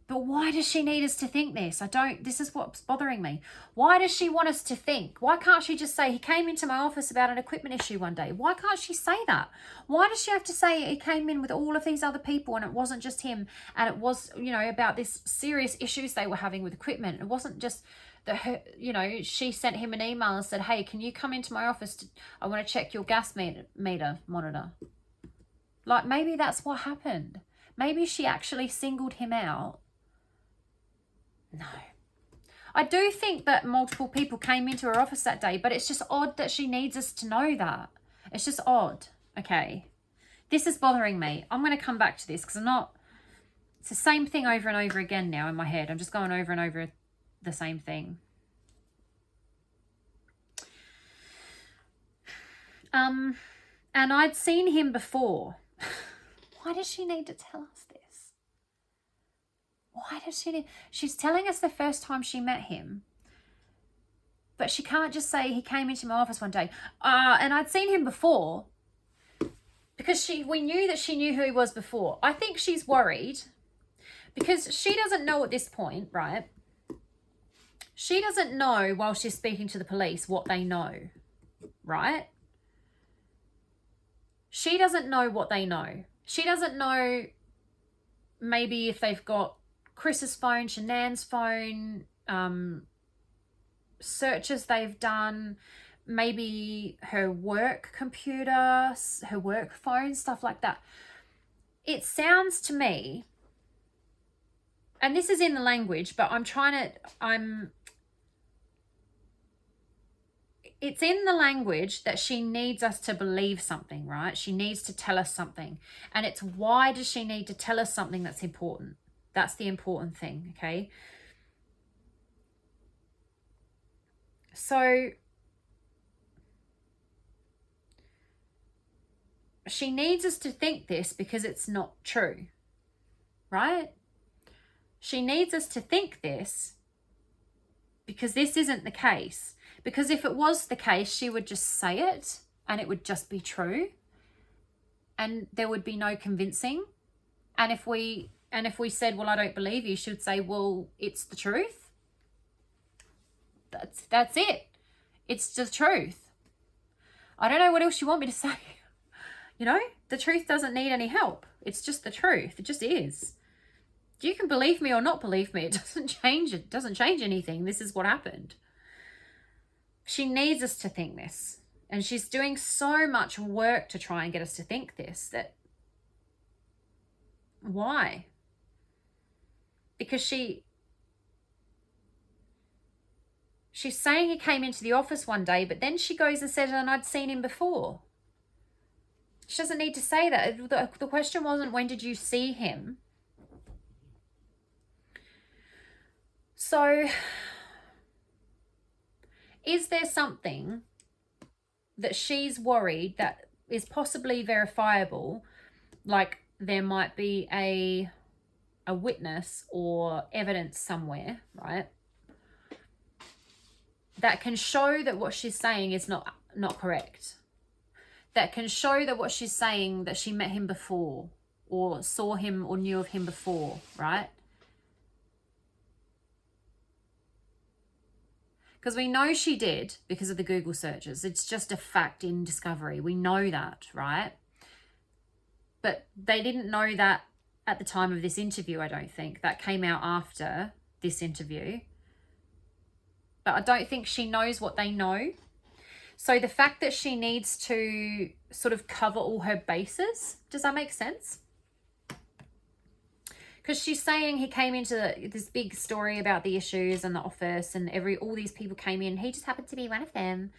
But why does she need us to think this? This is what's bothering me. Why does she want us to think? Why can't she just say he came into my office about an equipment issue one day? Why can't she say that? Why does she have to say he came in with all of these other people and it wasn't just him, and it was, about this serious issues they were having with equipment? It wasn't just that she sent him an email and said, hey, can you come into my office? I want to check your gas meter monitor. Like, maybe that's what happened. Maybe she actually singled him out. No. I do think that multiple people came into her office that day, but it's just odd that she needs us to know that. It's just odd. Okay. This is bothering me. I'm going to come back to this because it's the same thing over and over again now in my head. I'm just going over and over the same thing. And I'd seen him before. Why does she need to tell us this? Why does she need... She's telling us the first time she met him, but she can't just say he came into my office one day. And I'd seen him before, because we knew that she knew who he was before. I think she's worried because she doesn't know at this point, right? She doesn't know while she's speaking to the police what they know, right? She doesn't know what they know. She doesn't know maybe if they've got Chris's phone, Shanann's phone, searches they've done. maybe her work computer, her work phone, stuff like that. It sounds to me, and this is in the language, but it's in the language that she needs us to believe something, right? She needs to tell us something. And it's, why does she need to tell us something that's important? That's the important thing, okay? So she needs us to think this because it's not true, right? She needs us to think this because this isn't the case. Because if it was the case, she would just say it and it would just be true. And there would be no convincing. And if we said, well, I don't believe you, she would say, well, it's the truth. That's it. It's the truth. I don't know what else you want me to say. You know, the truth doesn't need any help. It's just the truth. It just is. You can believe me or not believe me. It doesn't change it. It doesn't change anything. This is what happened. She needs us to think this. And she's doing so much work to try and get us to think this. That why? Because she's saying he came into the office one day, but then she goes and said, and I'd seen him before. She doesn't need to say that. The question wasn't, when did you see him? So, is there something that she's worried that is possibly verifiable? Like there might be a witness or evidence somewhere, right? That can show that what she's saying is not correct. That can show that what she's saying, that she met him before or saw him or knew of him before, right? Because we know she did because of the Google searches. It's just a fact in discovery. We know that, right? But they didn't know that at the time of this interview, I don't think. That came out after this interview. But I don't think she knows what they know. So the fact that she needs to sort of cover all her bases, does that make sense? Because she's saying he came into this big story about the issues and the office and all these people came in. He just happened to be one of them.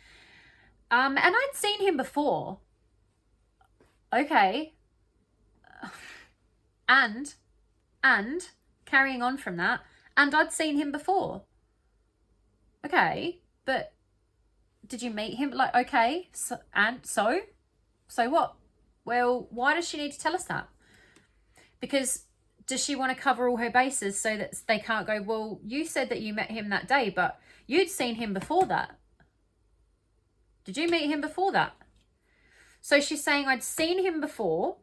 And I'd seen him before. Okay. And carrying on from that, and I'd seen him before. Okay, but did you meet him? Like, okay, so what? Well, why does she need to tell us that? Because does she want to cover all her bases so that they can't go, well, you said that you met him that day, but you'd seen him before that. Did you meet him before that? So she's saying, I'd seen him before,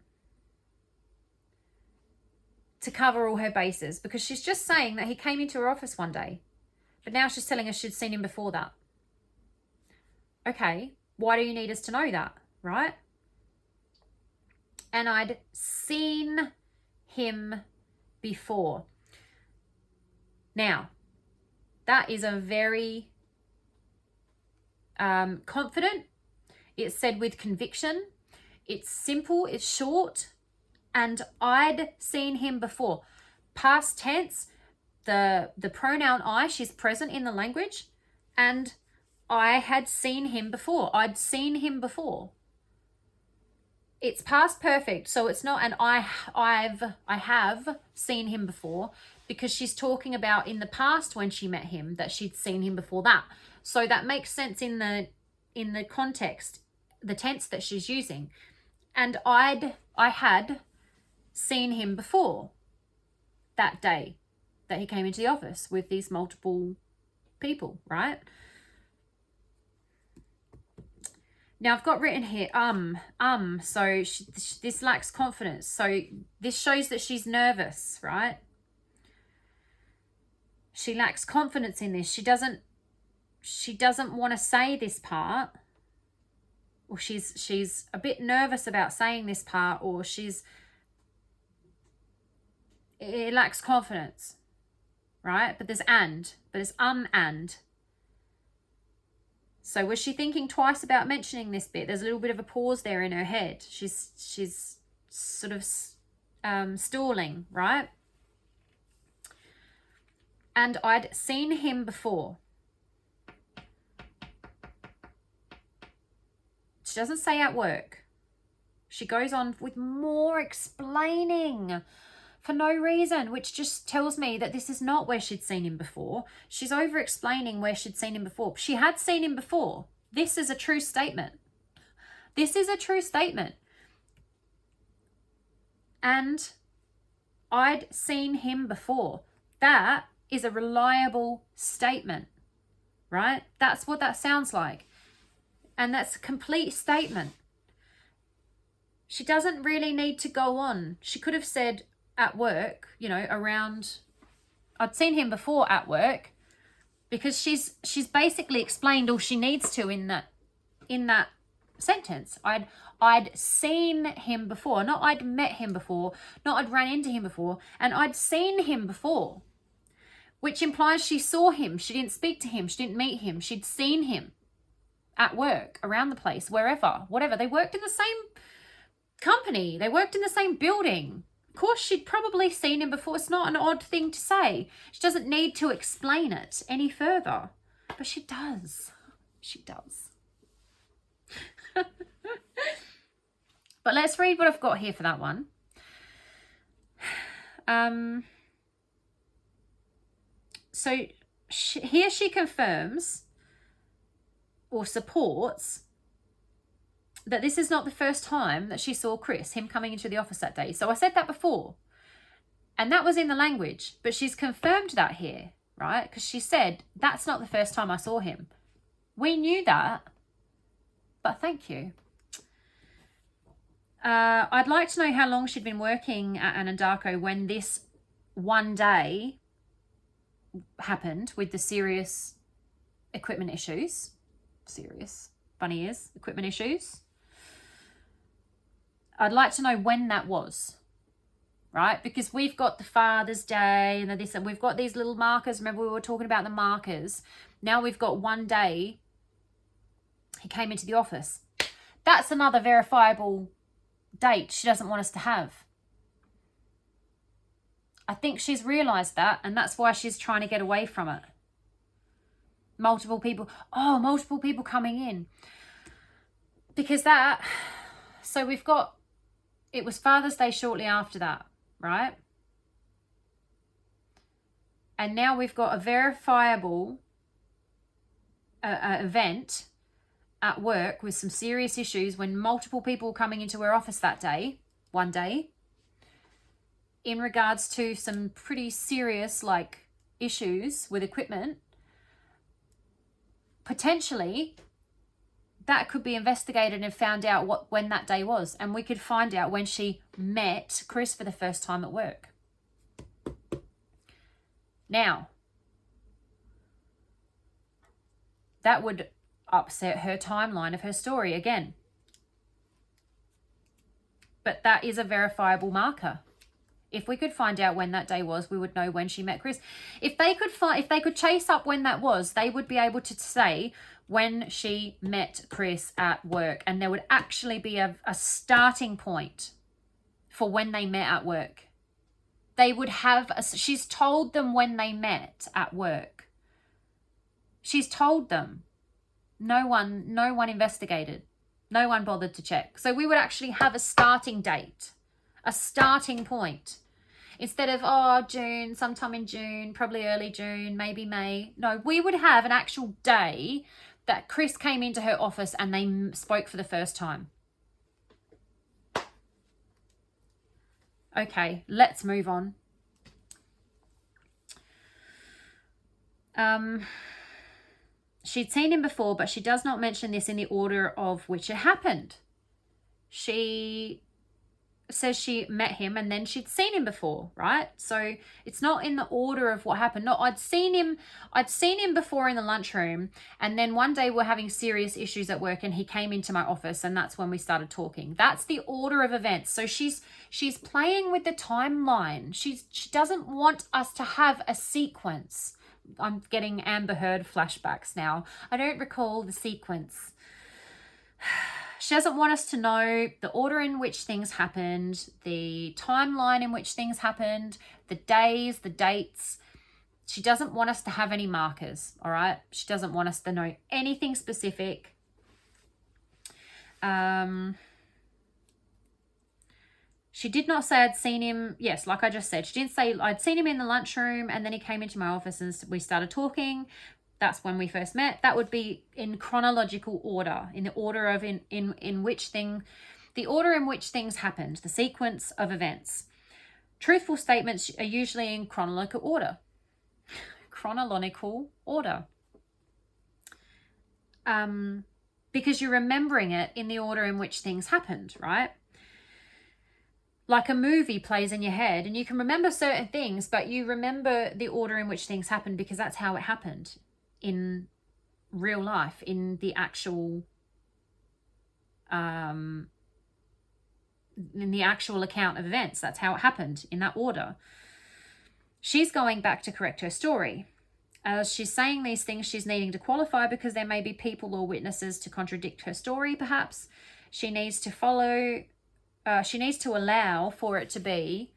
to cover all her bases, because she's just saying that he came into her office one day. But now she's telling us she'd seen him before that. Okay, why do you need us to know that, right? And I'd seen him before. Now, that is a very confident. It's said with conviction. It's simple, it's short. And I'd seen him before. Past tense, the pronoun I, she's present in the language. And I had seen him before. I'd seen him before. It's past perfect, so it's not an I have seen him before, because she's talking about in the past when she met him that she'd seen him before that. So that makes sense in the context, the tense that she's using. And I had seen him before that day that he came into the office with these multiple people, right? Now I've got written here, so this lacks confidence. So this shows that she's nervous, right? She lacks confidence in this. She doesn't want to say this part, or she's a bit nervous about saying this part, or it lacks confidence, right? But it's and. So was she thinking twice about mentioning this bit? There's a little bit of a pause there in her head. She's sort of stalling, right? And I'd seen him before. She doesn't say at work. She goes on with more explaining for no reason, which just tells me that this is not where she'd seen him before. She's over-explaining where she'd seen him before. She had seen him before. This is a true statement. This is a true statement. And I'd seen him before. That is a reliable statement, right? That's what that sounds like. And that's a complete statement. She doesn't really need to go on. She could have said at work, you know, around, I'd seen him before at work, because she's basically explained all she needs to in that sentence. I'd seen him before, not I'd met him before, not I'd ran into him before, and I'd seen him before, which implies she saw him. She didn't speak to him. She didn't meet him. She'd seen him at work, around the place, wherever, whatever. They worked in the same company. They worked in the same building. Of course, she'd probably seen him before. It's not an odd thing to say. She doesn't need to explain it any further. But she does. She does. But let's read what I've got here for that one. So here she confirms or supports that this is not the first time that she saw Chris, him coming into the office that day. So I said that before, and that was in the language, but she's confirmed that here, right? Because she said, that's not the first time I saw him. We knew that, but thank you. I'd like to know how long she'd been working at Anandarko when this one day happened with the serious equipment issues. Serious, bunny ears, equipment issues. I'd like to know when that was, right? Because we've got the Father's Day and this, and we've got these little markers. Remember, we were talking about the markers. Now we've got one day he came into the office. That's another verifiable date she doesn't want us to have. I think she's realised that, and that's why she's trying to get away from it. Multiple people coming in. Because that, so we've got, it was Father's Day shortly after that, right? And now we've got a verifiable event at work with some serious issues when multiple people were coming into her office that day, one day, in regards to some pretty serious issues with equipment. Potentially that could be investigated and found out when that day was, and we could find out when she met Chris for the first time at work. Now, that would upset her timeline of her story again. But that is a verifiable marker. If we could find out when that day was, we would know when she met Chris. If they could chase up when that was, they would be able to say when she met Chris at work, and there would actually be a starting point for when they met at work. They would have she's told them when they met at work. She's told them. No one investigated. No one bothered to check. So we would actually have a starting date, a starting point. Instead of, June, sometime in June, probably early June, maybe May. No, we would have an actual day that Chris came into her office and they spoke for the first time. Okay, let's move on. She'd seen him before, but she does not mention this in the order of which it happened. She says she met him and then she'd seen him before, right? So it's not in the order of what happened. No, I'd seen him before in the lunchroom, and then one day we're having serious issues at work and he came into my office, and that's when we started talking. That's the order of events. So she's playing with the timeline. She doesn't want us to have a sequence. I'm getting Amber Heard flashbacks now. I don't recall the sequence. She doesn't want us to know the order in which things happened, the timeline in which things happened, the days, the dates. She doesn't want us to have any markers, all right? She doesn't want us to know anything specific. She did not say I'd seen him. Yes, like I just said, she didn't say I'd seen him in the lunchroom and then he came into my office and we started talking. That's when we first met. That would be in chronological order, in the order of in which thing, the order in which things happened, the sequence of events. Truthful statements are usually in chronological order. Chronological order. Because you're remembering it in the order in which things happened, right? Like a movie plays in your head and you can remember certain things, but you remember the order in which things happened because that's how it happened in real life, in the actual account of events. That's how it happened in that order. She's going back to correct her story. As she's saying these things, she's needing to qualify because there may be people or witnesses to contradict her story, perhaps. She needs to follow, she needs to allow for it to be,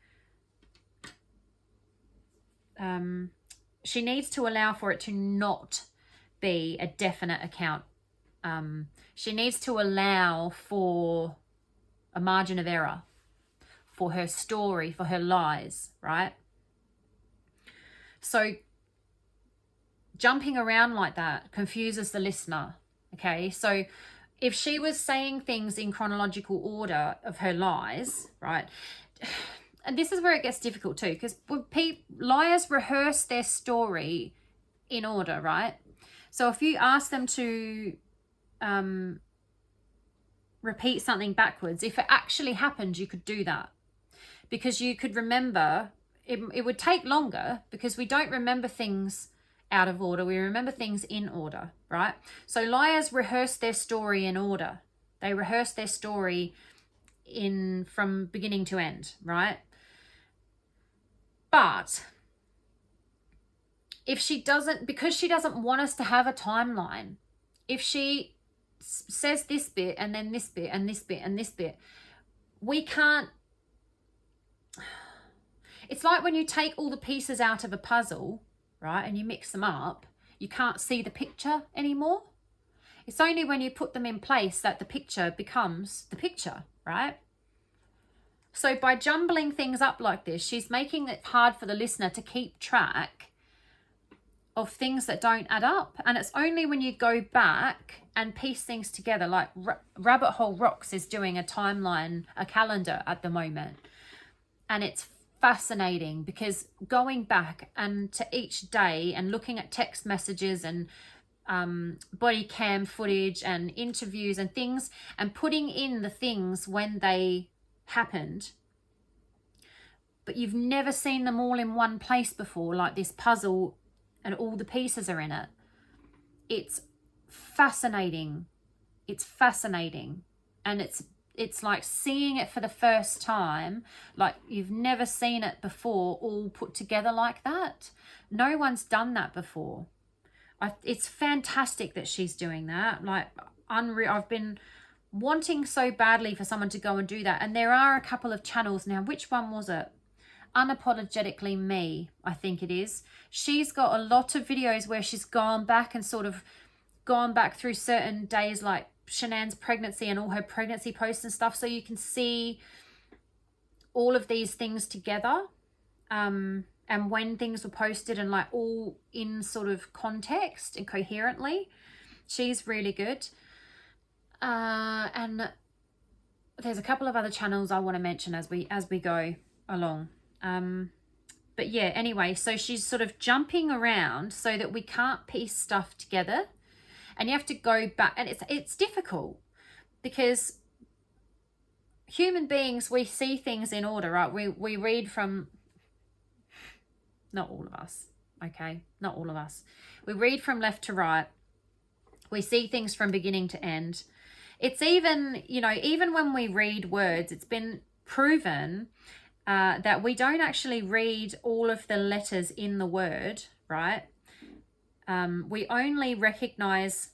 she needs to allow for it to not be a definite account. She needs to allow for a margin of error for her story, for her lies, right? So jumping around like that confuses the listener, okay? So if she was saying things in chronological order of her lies, right? And this is where it gets difficult too, because liars rehearse their story in order, right? So if you ask them to repeat something backwards, if it actually happened, you could do that because you could remember. It would take longer because we don't remember things out of order. We remember things in order, right? So liars rehearse their story in order. They rehearse their story from beginning to end, right? But if she doesn't, because she doesn't want us to have a timeline, if she says this bit and then this bit and this bit and this bit, we can't. It's like when you take all the pieces out of a puzzle, right, and you mix them up, you can't see the picture anymore. It's only when you put them in place that the picture becomes the picture, right? So by jumbling things up like this, she's making it hard for the listener to keep track of things that don't add up. And it's only when you go back and piece things together, like Rabbit Hole Rocks is doing a timeline, a calendar at the moment. And it's fascinating because going back and to each day and looking at text messages and body cam footage and interviews and things and putting in the things when they happened, but you've never seen them all in one place before, like this puzzle and all the pieces are in it. It's fascinating. It's fascinating. And it's like seeing it for the first time, like you've never seen it before, all put together like that. No one's done that before. It's fantastic that she's doing that. Like, unreal. I've been wanting so badly for someone to go and do that. And there are a couple of channels now. Which one was it? Unapologetically Me, I think it is. She's got a lot of videos where she's gone back and sort of gone back through certain days, like Shanann's pregnancy and all her pregnancy posts and stuff, so you can see all of these things together, and when things were posted and like all in sort of context and coherently. She's really good. And there's a couple of other channels I want to mention as we go along. But yeah, anyway, so she's sort of jumping around so that we can't piece stuff together. And you have to go back, and it's difficult because human beings, we see things in order, right? We read from, not all of us, okay? Not all of us. We read from left to right. We see things from beginning to end. It's even, even when we read words, it's been proven that we don't actually read all of the letters in the word, right? We only recognize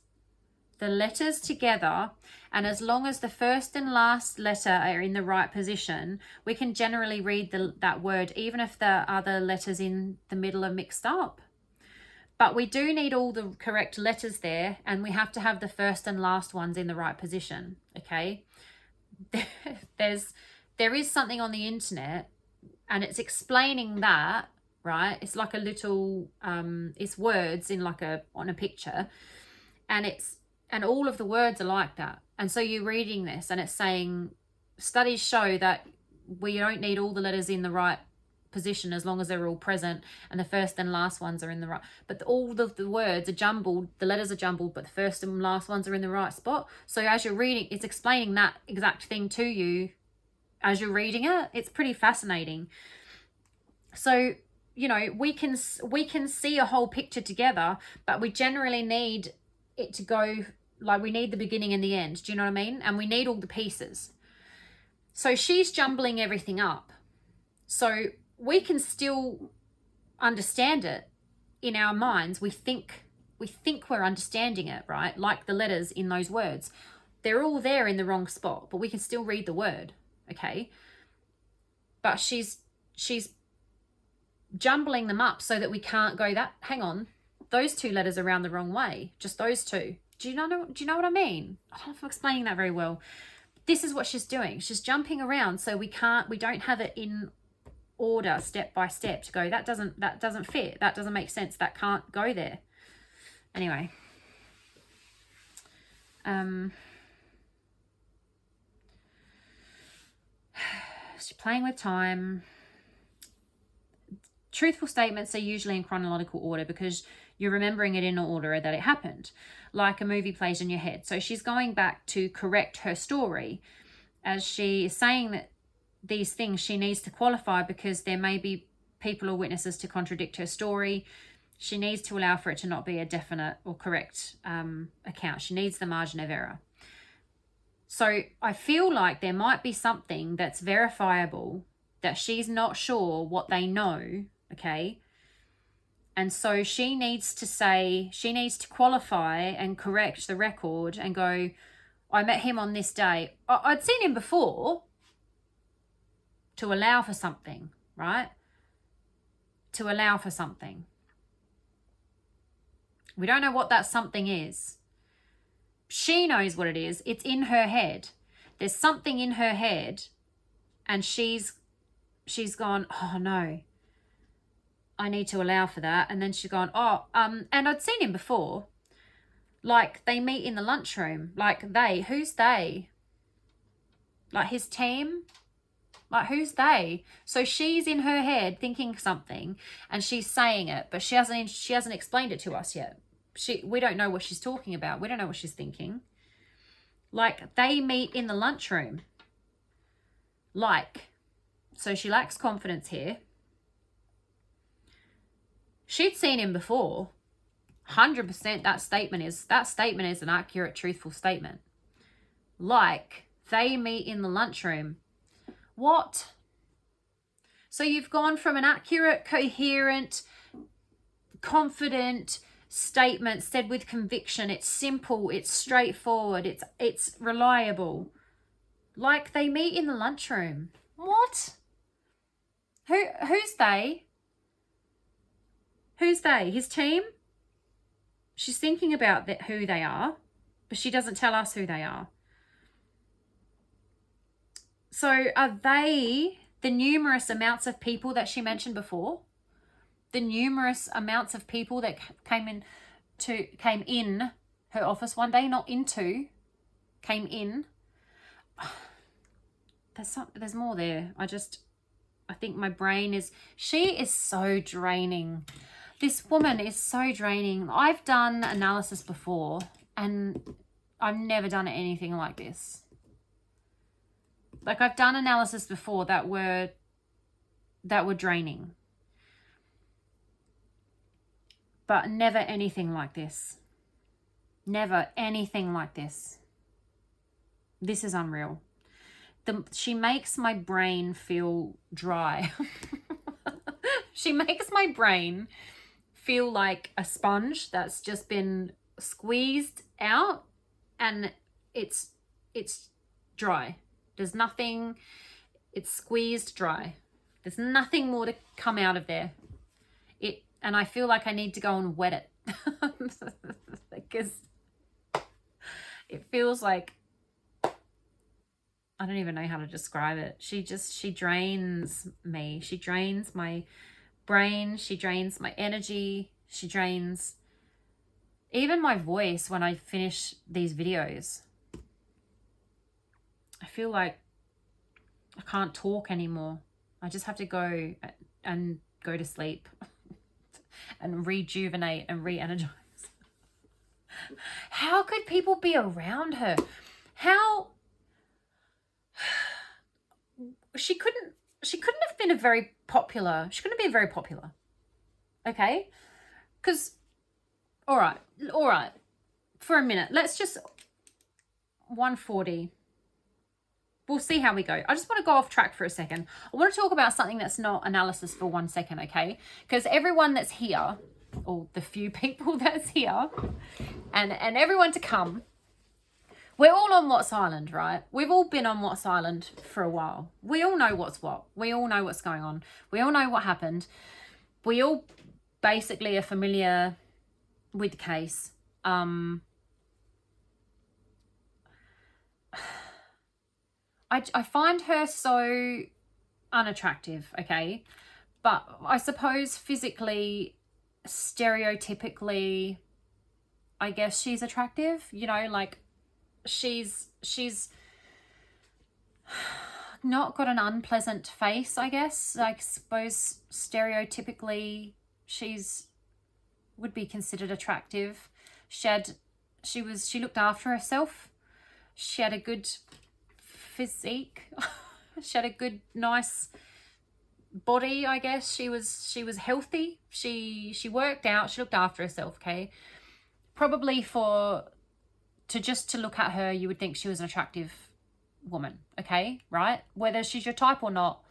the letters together, and as long as the first and last letter are in the right position, we can generally read that word, even if the other letters in the middle are mixed up. But we do need all the correct letters there, and we have to have the first and last ones in the right position, okay? There is something on the internet, and it's explaining that, right? It's like a little, it's words in like on a picture, and all of the words are like that. And so you're reading this, and it's saying, studies show that we don't need all the letters in the right position as long as they're all present, and the first and last ones are in the right, but all the words are jumbled, the letters are jumbled, but the first and last ones are in the right spot. So as you're reading, it's explaining that exact thing to you as you're reading it. It's pretty fascinating. So, you know, we can see a whole picture together, but we generally need it to go, like, we need the beginning and the end. Do you know what I mean? And we need all the pieces. So she's jumbling everything up. So we can still understand it in our minds. We think we're understanding it, right? Like the letters in those words. They're all there in the wrong spot, but we can still read the word, okay? But she's jumbling them up so that we can't go, that, hang on, those two letters are around the wrong way. Just those two. Do you know what I mean? I don't know if I'm explaining that very well. This is what she's doing. She's jumping around so we don't have it in order, step by step, to go, that doesn't fit, that doesn't make sense, that can't go there. Anyway, she's playing with time. Truthful statements are usually in chronological order because you're remembering it in order that it happened, like a movie plays in your head. So she's going back to correct her story. As she is saying that these things, she needs to qualify because there may be people or witnesses to contradict her story. She needs to allow for it to not be a definite or correct account. She needs the margin of error. So I feel like there might be something that's verifiable that she's not sure what they know, okay? And so she needs to qualify and correct the record and go, I met him on this day. I'd seen him before, to allow for something, right? To allow for something. We don't know what that something is. She knows what it is. It's in her head. There's something in her head, and she's gone, oh no, I need to allow for that. And then she's gone, and I'd seen him before. Like, they meet in the lunchroom. Like, who's they? Like, his team? Like, who's they? So she's in her head thinking something, and she's saying it, but she hasn't explained it to us yet. We don't know what she's talking about. We don't know what she's thinking. Like, they meet in the lunchroom. Like, so she lacks confidence here. She'd seen him before. 100% that statement is an accurate, truthful statement. Like, they meet in the lunchroom. What? So you've gone from an accurate, coherent, confident statement said with conviction. It's simple, it's straightforward, it's reliable. Like, they meet in the lunchroom. What? Who's they? Who's they? His team? She's thinking about who they are, but she doesn't tell us who they are. So are they the numerous amounts of people that she mentioned before? The numerous amounts of people that came in her office one day, not into, came in. There's more there. I think my brain she is so draining. This woman is so draining. I've done analysis before, and I've never done anything like this. Like, I've done analysis before that were draining, but never anything like this. Never anything like this. This is unreal. She makes my brain feel dry. She makes my brain feel like a sponge that's just been squeezed out, and it's dry. There's nothing, it's squeezed dry. There's nothing more to come out of there. And I feel like I need to go and wet it because it feels like, I don't even know how to describe it. She drains me. She drains my brain. She drains my energy. She drains even my voice when I finish these videos. I feel like I can't talk anymore. I just have to go and go to sleep and rejuvenate and re-energize. How could people be around her? How... She couldn't have been very popular. Okay? Because, all right. For a minute, let's just 140. We'll see how we go. I just want to go off track for a second. I want to talk about something that's not analysis for 1 second, okay? Because everyone that's here, or the few people that's here, and everyone to come, we're all on What's Island, right? We've all been on What's Island for a while. We all know what's what. We all know what's going on. We all know what happened. We all basically are familiar with the case. I find her so unattractive, okay? But I suppose physically, stereotypically, I guess she's attractive, you know, like she's not got an unpleasant face, I guess. I suppose stereotypically would be considered attractive. She looked after herself. She had a good physique. She had a good, nice body, I guess. She was healthy. She worked out. She looked after herself, okay? Probably to look at her, you would think she was an attractive woman, okay? Right? Whether she's your type or not,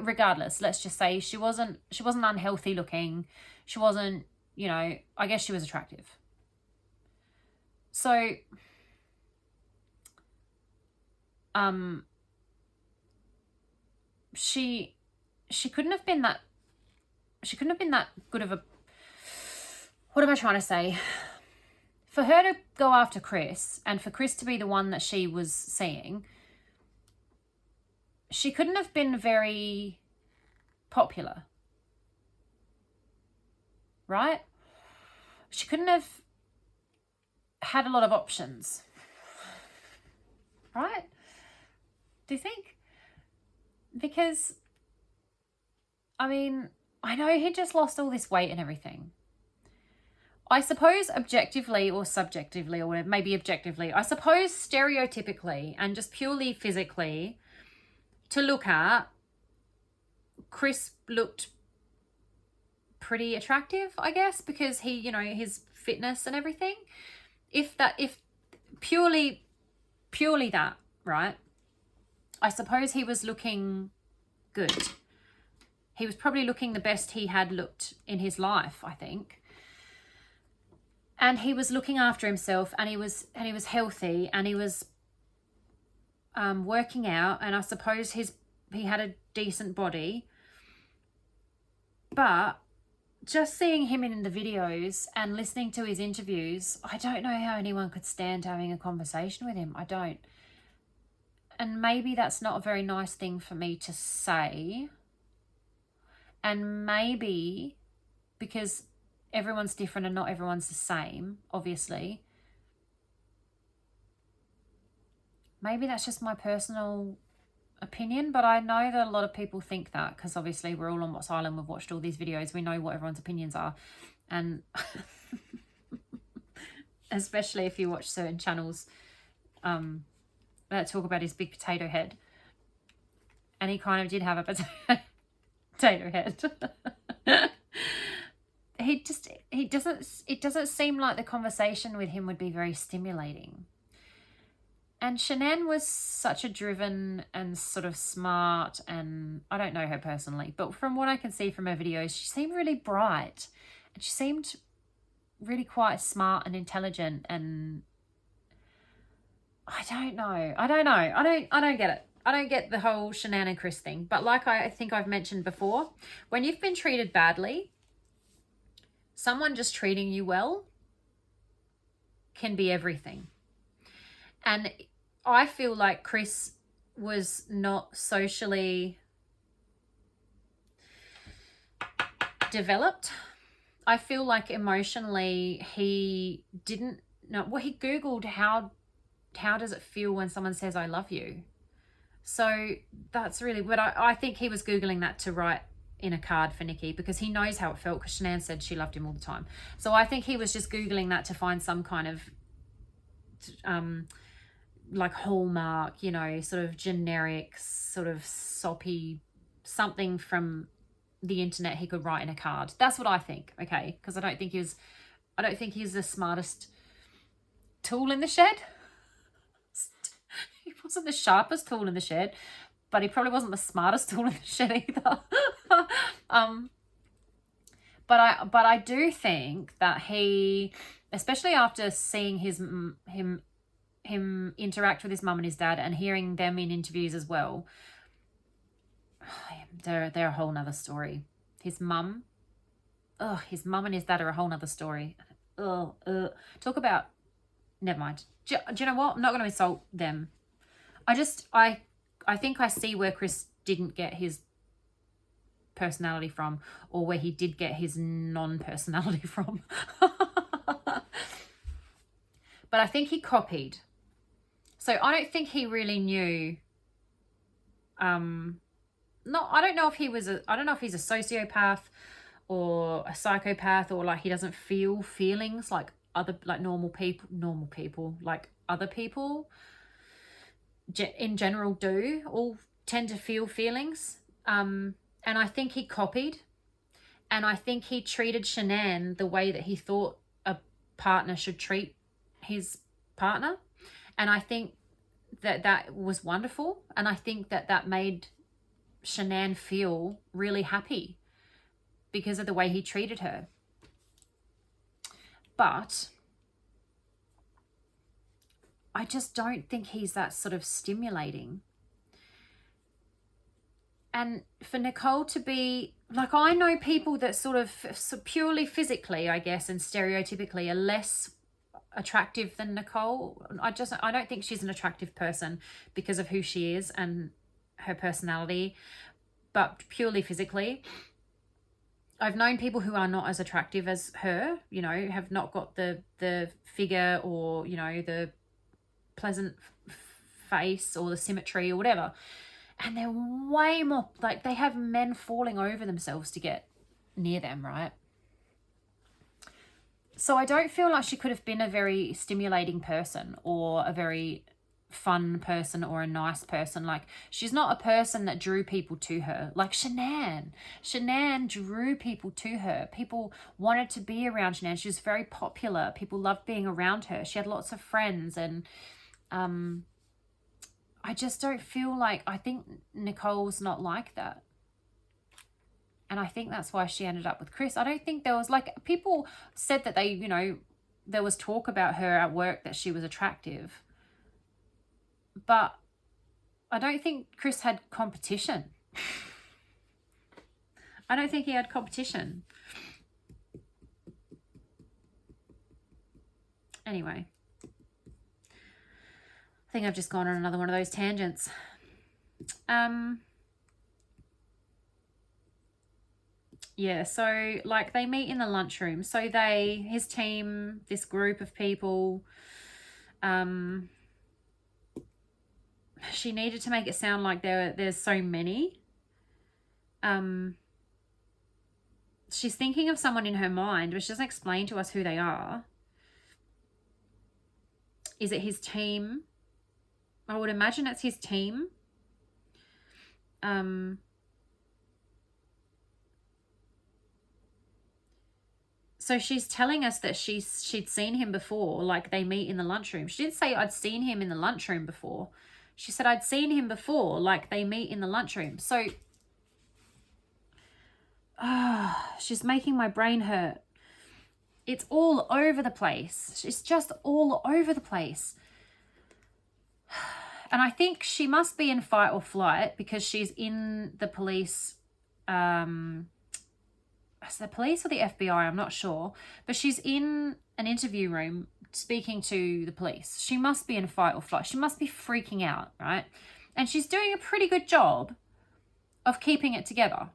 regardless, let's just say she wasn't unhealthy looking. She wasn't, you know, I guess she was attractive. So, she couldn't have been that good of a, what am I trying to say? For her to go after Chris, and for Chris to be the one that she was seeing, she couldn't have been very popular, right? She couldn't have had a lot of options, right? Do you think? Because, I mean, I know he just lost all this weight and everything. I suppose objectively or subjectively or whatever, maybe objectively, I suppose stereotypically and just purely physically to look at, Chris looked pretty attractive, I guess, because he, you know, his fitness and everything. If purely that, right? I suppose he was looking good. He was probably looking the best he had looked in his life, I think. And he was looking after himself, and he was healthy, and he was working out, and I suppose he had a decent body. But just seeing him in the videos and listening to his interviews, I don't know how anyone could stand having a conversation with him. I don't. And maybe that's not a very nice thing for me to say. And maybe because everyone's different and not everyone's the same, obviously. Maybe that's just my personal opinion, but I know that a lot of people think that because obviously we're all on What's Island. We've watched all these videos. We know what everyone's opinions are. And especially if you watch certain channels that talk about his big potato head. And he kind of did have a potato head. It doesn't seem like the conversation with him would be very stimulating. And Shanann was such a driven and sort of smart, and I don't know her personally, but from what I can see from her videos, she seemed really bright she seemed really quite smart and intelligent, and I don't know. I don't get it. I don't get the whole Shanann and Chris thing. But like I think I've mentioned before, when you've been treated badly, someone just treating you well can be everything. And I feel like Chris was not socially developed. I feel like emotionally he didn't know. Well, he Googled how does it feel when someone says I love you. So that's really, but I think he was Googling that to write in a card for Nikki, because he knows how it felt, because Shanann said she loved him all the time. So I think he was just Googling that to find some kind of like hallmark, you know, sort of generic, sort of soppy something from the internet he could write in a card. That's what I think, okay? Because I don't think he's the smartest tool in the shed. He wasn't the sharpest tool in the shed, but he probably wasn't the smartest tool in the shed either. But I do think that he, especially after seeing him interact with his mum and his dad and hearing them in interviews as well, they're a whole nother story. His mum and his dad are a whole nother story. Talk about, never mind. Do you know what? I'm not going to insult them. I think I see where Chris didn't get his personality from, or where he did get his non-personality from. But I think he copied. So I don't think he really knew. I don't know if he's a sociopath or a psychopath, or like he doesn't feel feelings like normal people, like other people in general do, all tend to feel feelings. And I think he copied, and I think he treated Shanann the way that he thought a partner should treat his partner. And I think that was wonderful. And I think that made Shanann feel really happy because of the way he treated her. But I just don't think he's that sort of stimulating. And for Nichol to be, like, I know people that sort of purely physically, I guess, and stereotypically are less attractive than Nichol. I don't think she's an attractive person because of who she is and her personality, but purely physically. I've known people who are not as attractive as her, you know, have not got the figure or, you know, the pleasant face or the symmetry or whatever. And they're way more, like, they have men falling over themselves to get near them, right? So I don't feel like she could have been a very stimulating person or a very fun person or a nice person. Like, she's not a person that drew people to her. Like Shanann drew people to her. People wanted to be around Shanann. She was very popular. People loved being around her. She had lots of friends, and I just don't feel like, I think Nichol's not like that. And I think that's why she ended up with Chris. I don't think there was, like, people said that they, you know, there was talk about her at work that she was attractive. But I don't think Chris had competition. I don't think he had competition. Anyway. I think I've just gone on another one of those tangents. Yeah, so like they meet in the lunchroom. So his team, this group of people, she needed to make it sound like there's so many. She's thinking of someone in her mind, but she doesn't explain to us who they are. Is it his team? I would imagine it's his team. So she's telling us that she'd seen him before, like they meet in the lunchroom. She didn't say I'd seen him in the lunchroom before. She said I'd seen him before, like they meet in the lunchroom. So she's making my brain hurt. It's all over the place. It's just all over the place. And I think she must be in fight or flight because she's in the police, it's the police or the FBI, I'm not sure. But she's in an interview room speaking to the police. She must be in fight or flight. She must be freaking out, right? And she's doing a pretty good job of keeping it together.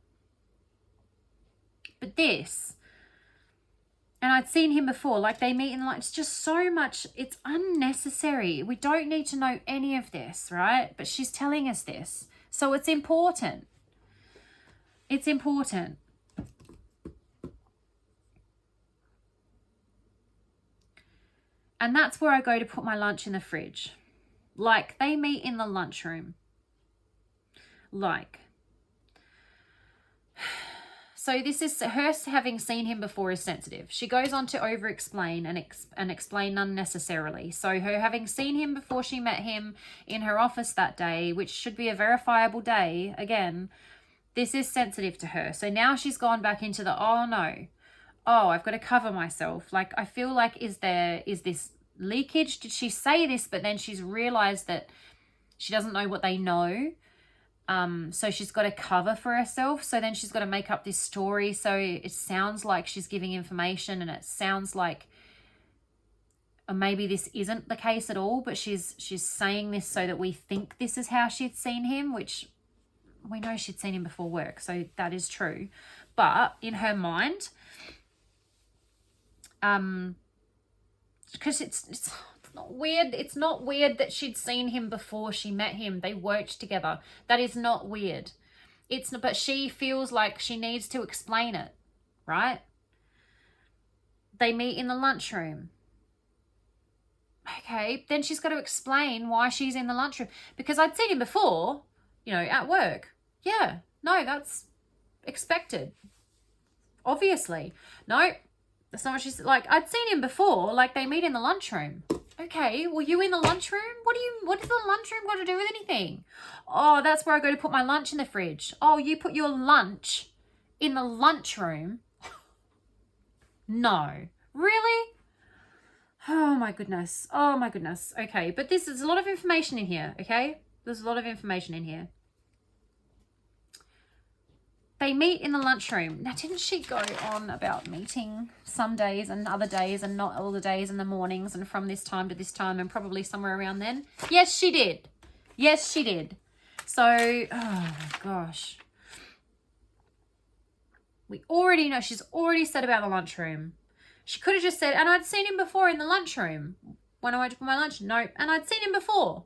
But this, and I'd seen him before, like they meet in like, it's just so much, it's unnecessary. We don't need to know any of this, right? But she's telling us this. So it's important. It's important. And that's where I go to put my lunch in the fridge. Like, they meet in the lunchroom. Like. So this is her having seen him before is sensitive. She goes on to over-explain and explain unnecessarily. So her having seen him before she met him in her office that day, which should be a verifiable day, again, this is sensitive to her. So now she's gone back into the, oh no. Oh, I've got to cover myself. Like, I feel like, is this leakage? Did she say this, but then she's realized that she doesn't know what they know? So she's got to cover for herself. So then she's got to make up this story. So it sounds like she's giving information, and it sounds like maybe this isn't the case at all, but she's saying this so that we think this is how she'd seen him, which we know she'd seen him before work. So that is true. But in her mind, because it's not weird. It's not weird that she'd seen him before she met him. They worked together. That is not weird. It's not, but she feels like she needs to explain it, right? They meet in the lunchroom. Okay, then she's got to explain why she's in the lunchroom. Because I'd seen him before, you know, at work. Yeah, no, that's expected. Obviously. No, that's not what she's like. I'd seen him before, like they meet in the lunchroom. Okay, were you in the lunchroom? What does the lunchroom got to do with anything? Oh, that's where I go to put my lunch in the fridge. Oh, you put your lunch in the lunchroom? No. Really? Oh my goodness. Oh my goodness. Okay, but this is a lot of information in here, okay? There's a lot of information in here. They meet in the lunchroom. Now, didn't she go on about meeting some days and other days and not all the days and the mornings and from this time to this time and probably somewhere around then? Yes, she did. Yes, she did. So, oh my gosh. We already know. She's already said about the lunchroom. She could have just said, and I'd seen him before in the lunchroom. When I went for my lunch, no. And I'd seen him before.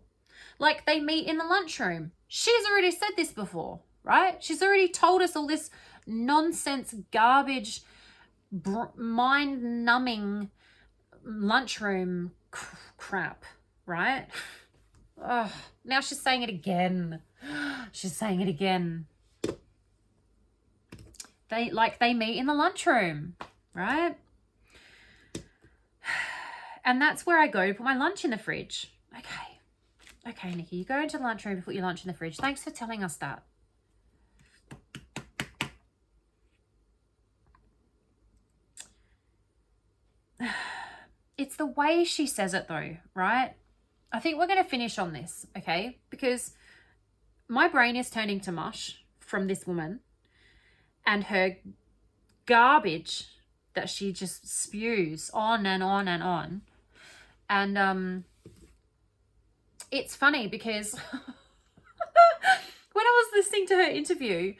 Like, they meet in the lunchroom. She's already said this before. Right? She's already told us all this nonsense, garbage, mind-numbing lunchroom crap, right? Oh, now she's saying it again. She's saying it again. They meet in the lunchroom, right? And that's where I go to put my lunch in the fridge. Okay, Nikki, you go into the lunchroom to put your lunch in the fridge. Thanks for telling us that. It's the way she says it though, right? I think we're going to finish on this, okay? Because my brain is turning to mush from this woman and her garbage that she just spews on and on and on. And it's funny because when I was listening to her interview,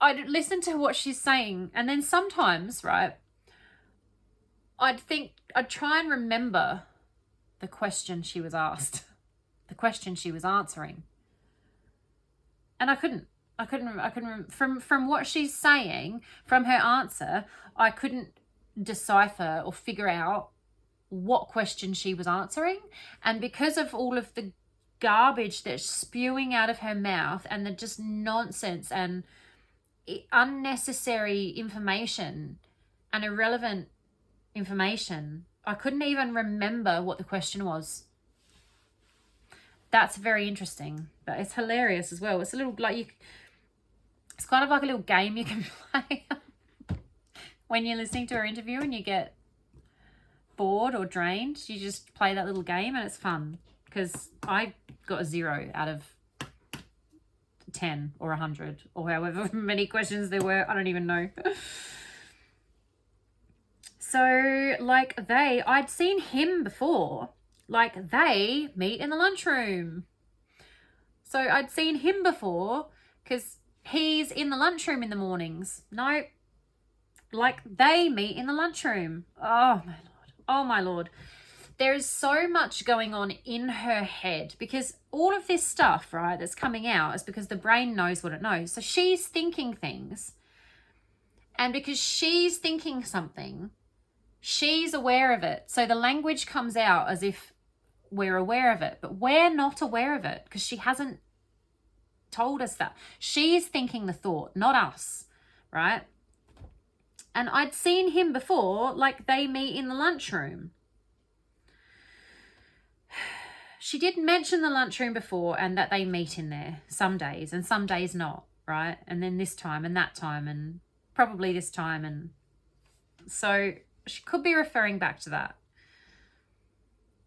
I'd listen to what she's saying, and then sometimes, right, I'd try and remember the question she was asked, the question she was answering. And I couldn't from what she's saying, from her answer, I couldn't decipher or figure out what question she was answering. And because of all of the garbage that's spewing out of her mouth and the just nonsense and unnecessary information and irrelevant information, I couldn't even remember what the question was. That's very interesting, but it's hilarious as well. It's a little like it's kind of like a little game you can play when you're listening to her interview, and you get bored or drained, you just play that little game and it's fun. Because I got a 0 out of 10 or 100 or however many questions there were. I don't even know. So, like, I'd seen him before. Like, they meet in the lunchroom. So, I'd seen him before because he's in the lunchroom in the mornings. No, like, they meet in the lunchroom. Oh, my Lord. Oh, my Lord. There is so much going on in her head because all of this stuff, right, that's coming out is because the brain knows what it knows. So, she's thinking things. And because she's thinking something, she's aware of it. So the language comes out as if we're aware of it, but we're not aware of it because she hasn't told us that. She's thinking the thought, not us, right? And I'd seen him before, like they meet in the lunchroom. She did mention the lunchroom before and that they meet in there some days and some days not, right? And then this time and that time and probably this time. And so she could be referring back to that.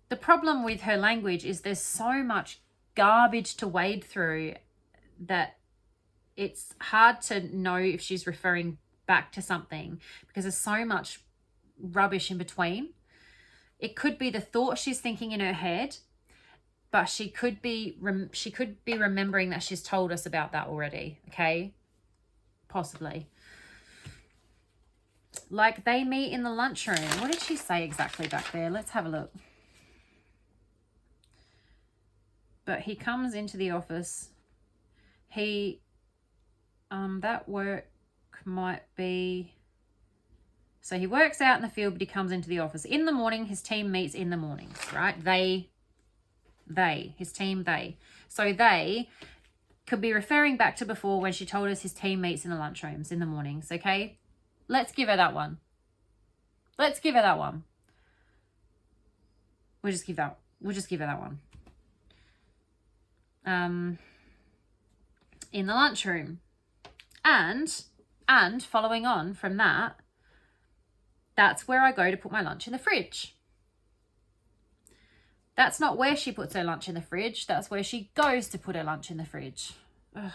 The problem with her language is there's so much garbage to wade through that it's hard to know if she's referring back to something because there's so much rubbish in between. It could be the thought she's thinking in her head, but she could be remembering that she's told us about that already, okay? Possibly. Like they meet in the lunchroom. What did she say exactly back there? Let's have a look. But he comes into the office. That work might be... So he works out in the field, but he comes into the office. In the morning, his team meets in the mornings, right? His team, they. So they could be referring back to before when she told us his team meets in the lunchrooms in the mornings, okay? Let's give her that one. We'll just give her that one. In the lunchroom. And following on from that, that's where I go to put my lunch in the fridge. That's not where she puts her lunch in the fridge. That's where she goes to put her lunch in the fridge. Ugh.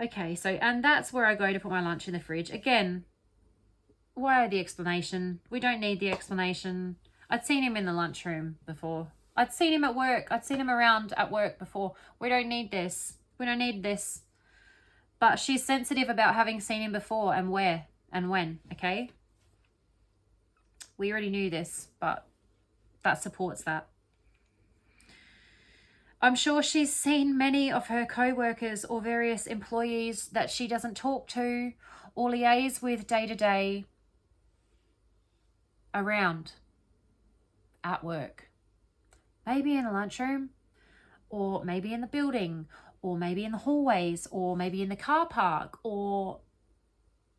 Okay, so, and that's where I go to put my lunch in the fridge. Again, why the explanation? We don't need the explanation. I'd seen him in the lunchroom before. I'd seen him at work. I'd seen him around at work before. We don't need this. We don't need this. But she's sensitive about having seen him before and where and when, okay? We already knew this, but that supports that. I'm sure she's seen many of her co-workers or various employees that she doesn't talk to or liaise with day to day around at work. Maybe in the lunchroom, or maybe in the building, or maybe in the hallways, or maybe in the car park, or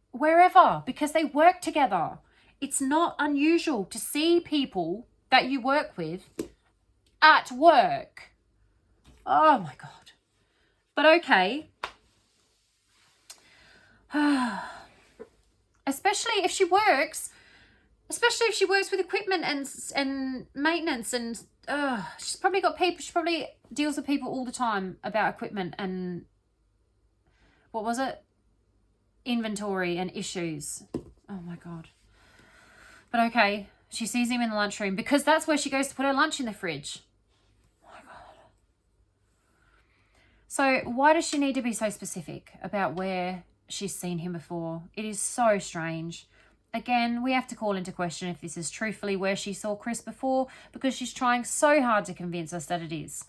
wherever, because they work together. It's not unusual to see people that you work with at work. Oh my God. But okay. Especially if she works with equipment and maintenance and she's probably got people, she probably deals with people all the time about equipment and what was it? Inventory and issues. Oh my God. But okay, she sees him in the lunchroom because that's where she goes to put her lunch in the fridge. So why does she need to be so specific about where she's seen him before? It is so strange. Again, we have to call into question if this is truthfully where she saw Chris before because she's trying so hard to convince us that it is.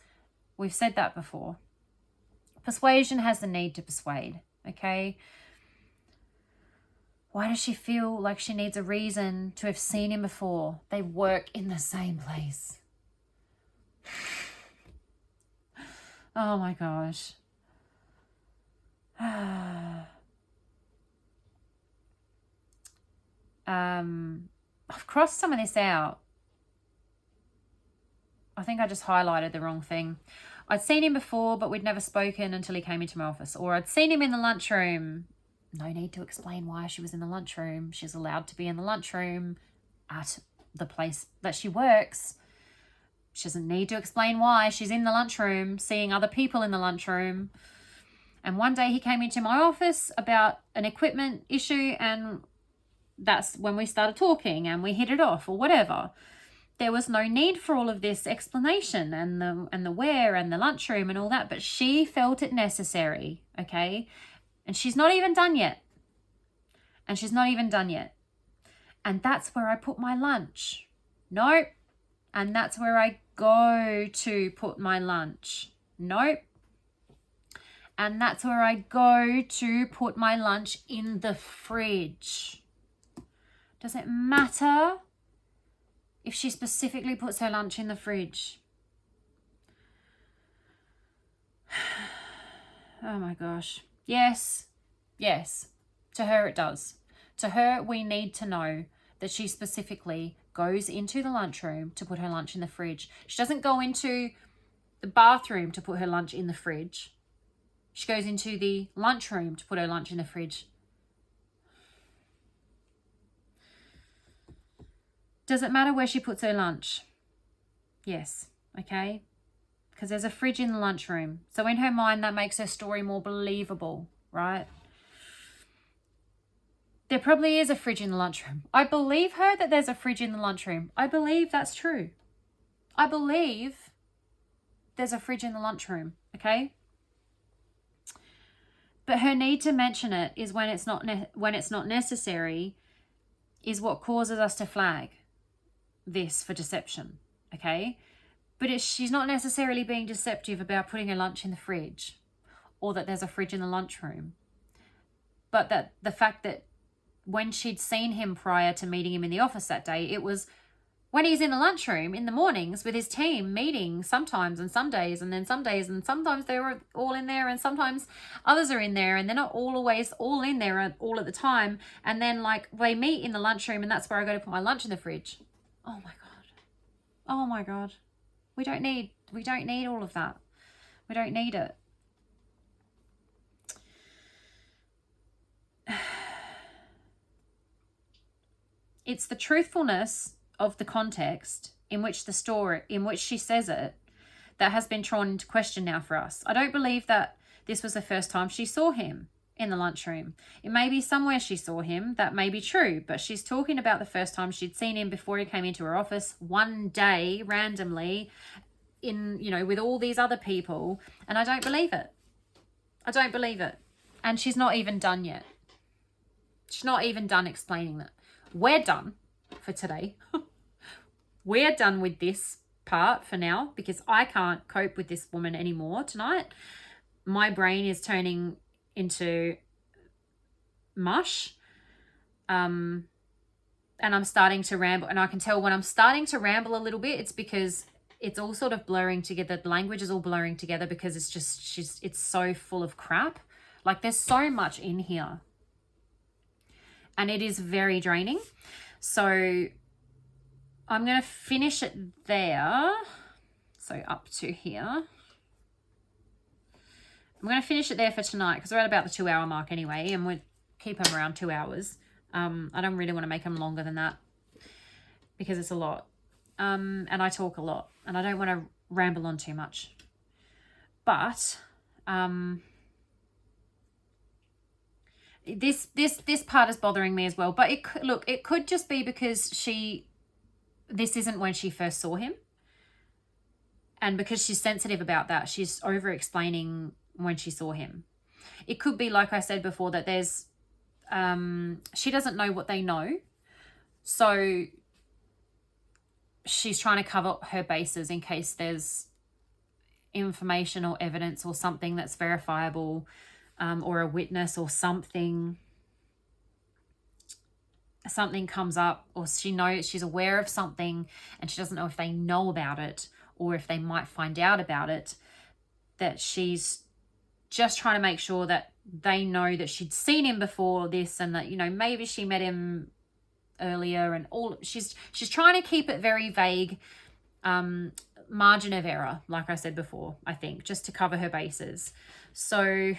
We've said that before. Persuasion has the need to persuade, okay? Why does she feel like she needs a reason to have seen him before? They work in the same place. Oh my gosh. I've crossed some of this out. I think I just highlighted the wrong thing. I'd seen him before, but we'd never spoken until he came into my office. Or I'd seen him in the lunchroom. No need to explain why she was in the lunchroom. She's allowed to be in the lunchroom at the place that she works. She doesn't need to explain why she's in the lunchroom, seeing other people in the lunchroom. And one day he came into my office about an equipment issue, and that's when we started talking and we hit it off or whatever. There was no need for all of this explanation and the where and the lunchroom and all that, but she felt it necessary, okay? And she's not even done yet. And she's not even done yet. And that's where I put my lunch. Nope. And that's where I go to put my lunch. Nope. And that's where I go to put my lunch, in the fridge. Does it matter if she specifically puts her lunch in the fridge? Oh my gosh. Yes. Yes. To her it does. To her, we need to know that she specifically goes into the lunchroom to put her lunch in the fridge. She doesn't go into the bathroom to put her lunch in the fridge. She goes into the lunchroom to put her lunch in the fridge. Does it matter where she puts her lunch? Yes. Okay. Because there's a fridge in the lunchroom. So in her mind, that makes her story more believable, right? There probably is a fridge in the lunchroom. I believe her that there's a fridge in the lunchroom. I believe that's true. I believe there's a fridge in the lunchroom, okay? But her need to mention it is when it's not necessary, is what causes us to flag this for deception, okay? But she's not necessarily being deceptive about putting her lunch in the fridge, or that there's a fridge in the lunchroom. But that the fact that when she'd seen him prior to meeting him in the office that day, it was when he's in the lunchroom in the mornings with his team meeting sometimes and some days, and then some days, and sometimes they were all in there and sometimes others are in there, and they're not always all in there all at the time. And then like they meet in the lunchroom, and that's where I go to put my lunch in the fridge. Oh my God. Oh my God. We don't need all of that. We don't need it. It's the truthfulness of the context in which she says it, that has been drawn into question now for us. I don't believe that this was the first time she saw him in the lunchroom. It may be somewhere she saw him, that may be true, but she's talking about the first time she'd seen him before he came into her office one day randomly with all these other people, and I don't believe it. I don't believe it. And she's not even done yet. She's not even done explaining that. We're done for today. We're done with this part for now, because I can't cope with this woman anymore tonight. My brain is turning into mush. And I'm starting to ramble, and I can tell when I'm starting to ramble a little bit, it's because it's all sort of blurring together. The language is all blurring together because it's so full of crap. Like there's so much in here. And it is very draining. So I'm going to finish it there. So up to here. I'm going to finish it there for tonight because we're at about the 2 hour mark anyway. And we'll keep them around 2 hours. I don't really want to make them longer than that because it's a lot. And I talk a lot. And I don't want to ramble on too much. But this part is bothering me as well. But it could just be because this isn't when she first saw him. And because she's sensitive about that, she's over explaining when she saw him. It could be, like I said before, that there's she doesn't know what they know. So she's trying to cover her bases in case there's information or evidence or something that's verifiable, or a witness or something comes up, or she's aware of something and she doesn't know if they know about it or if they might find out about it, that she's just trying to make sure that they know that she'd seen him before this, and that, maybe she met him earlier, and all she's trying to keep it very vague margin of error, like I said before, I think, just to cover her bases. So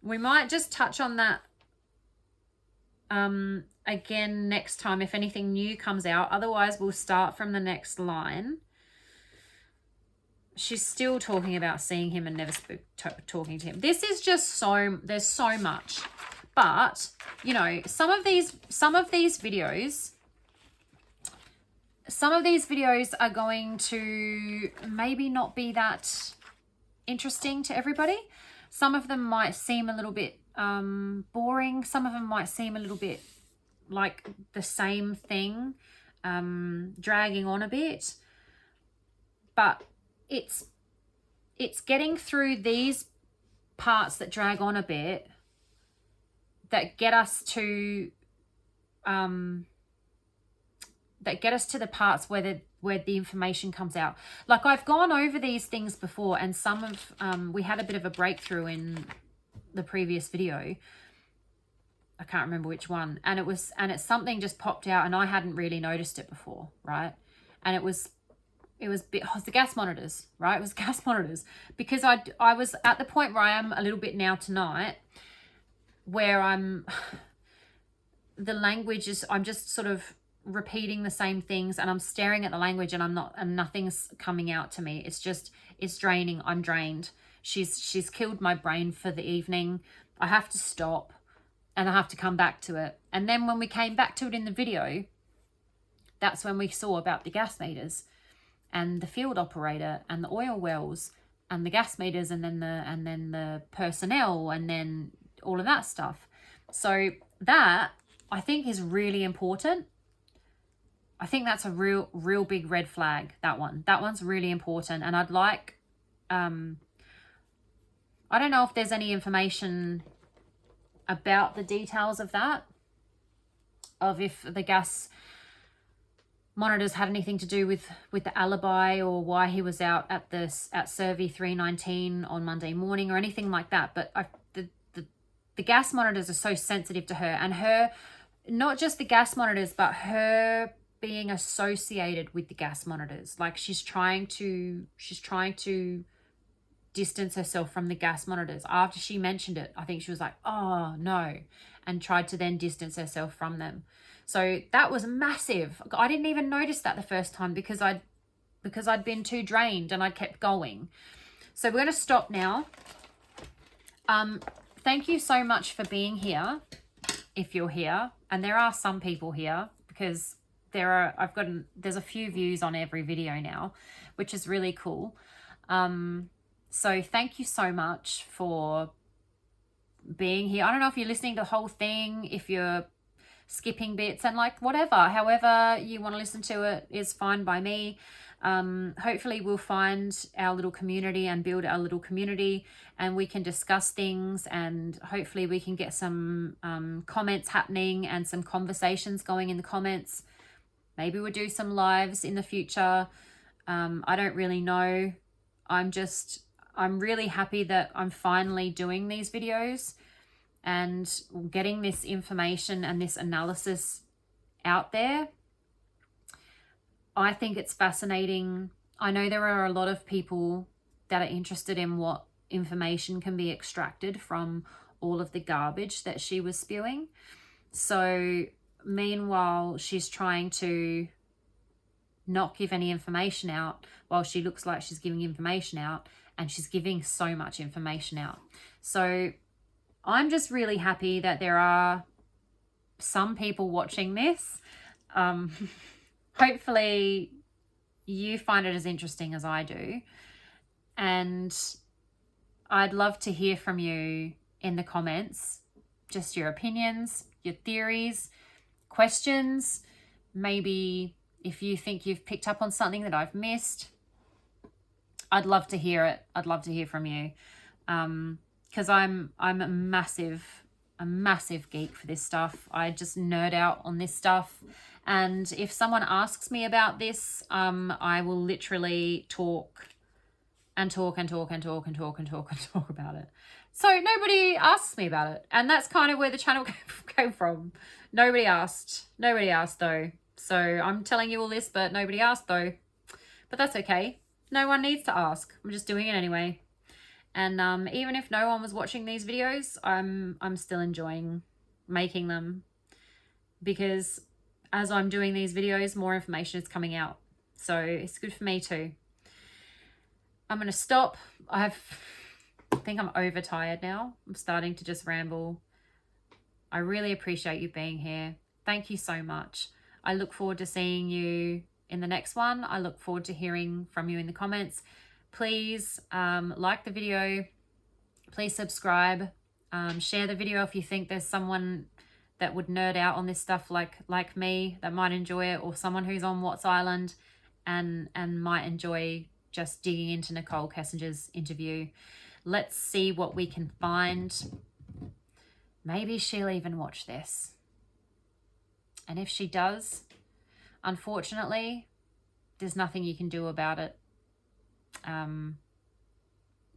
we might just touch on that again next time if anything new comes out. Otherwise, we'll start from the next line. She's still talking about seeing him and never talking to him. This is just there's so much. But, you know, some of these videos are going to maybe not be that interesting to everybody. Some of them might seem a little bit boring. Some of them might seem a little bit like the same thing, dragging on a bit. But it's getting through these parts that drag on a bit that get us to the parts where the information comes out. Like, I've gone over these things before, and some of we had a bit of a breakthrough in the previous video. I can't remember which one, and it's something just popped out, and I hadn't really noticed it before, right? And it was the gas monitors, right? It was gas monitors, because I was at the point where I am a little bit now tonight, where the language is, I'm just sort of repeating the same things, and I'm staring at the language, and nothing's coming out to me. It's draining. I'm drained. She's killed my brain for the evening. I have to stop, and I have to come back to it. And then when we came back to it in the video, that's when we saw about the gas meters and the field operator and the oil wells and the gas meters, and then the personnel, and then all of that stuff. So that, I think, is really important. I think that's a real big red flag, that one's really important. And I'd like, I don't know if there's any information about the details of that, of if the gas monitors had anything to do with the alibi, or why he was out at Survey 319 on Monday morning, or anything like that. But the gas monitors are so sensitive to her, and her, not just the gas monitors, but her being associated with the gas monitors. Like, she's trying to distance herself from the gas monitors. After she mentioned it, I think she was like, oh no, and tried to then distance herself from them. So that was massive. I didn't even notice that the first time, because I'd been too drained, and I kept going. So we're going to stop now. Thank you so much for being here, if you're here. And there are some people here, because there's a few views on every video now, which is really cool. So thank you so much for being here. I don't know if you're listening to the whole thing, if you're skipping bits, and like, however you want to listen to it is fine by me. Hopefully we'll find our little community and build our little community, and we can discuss things, and hopefully we can get some comments happening and some conversations going in the comments. Maybe we'll do some lives in the future. I don't really know. I'm really happy that I'm finally doing these videos and getting this information and this analysis out there. I think it's fascinating. I know there are a lot of people that are interested in what information can be extracted from all of the garbage that she was spewing. So meanwhile, she's trying to not give any information out, while she looks like she's giving information out, and she's giving so much information out. So I'm just really happy that there are some people watching this. Hopefully you find it as interesting as I do. And I'd love to hear from you in the comments, just your opinions, your theories, questions, maybe if you think you've picked up on something that I've missed. I'd love to hear it. I'd love to hear from you. Because I'm a massive geek for this stuff. I just nerd out on this stuff. And if someone asks me about this, I will literally talk about it. So nobody asks me about it. And that's kind of where the channel came from. Nobody asked though. So I'm telling you all this, but nobody asked though. But that's okay. No one needs to ask. I'm just doing it anyway. And even if no one was watching these videos, I'm still enjoying making them, because as I'm doing these videos, more information is coming out. So it's good for me too. I'm going to stop. I think I'm overtired now. I'm starting to just ramble. I really appreciate you being here. Thank you so much. I look forward to seeing you in the next one. I look forward to hearing from you in the comments. Please like the video. Please subscribe. Share the video if you think there's someone that would nerd out on this stuff like me, that might enjoy it, or someone who's on Watts Island and might enjoy just digging into Nichol Kessinger's interview. Let's see what we can find. Maybe she'll even watch this. And if she does, unfortunately, there's nothing you can do about it.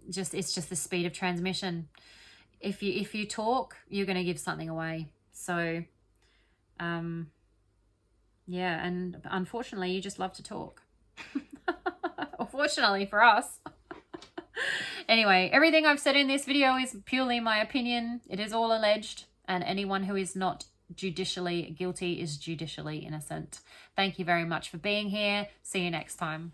It's just the speed of transmission. If you talk, you're going to give something away. So, yeah, and unfortunately, you just love to talk. Or fortunately for us. Anyway, everything I've said in this video is purely my opinion. It is all alleged, and anyone who is not judicially guilty is judicially innocent. Thank you very much for being here. See you next time.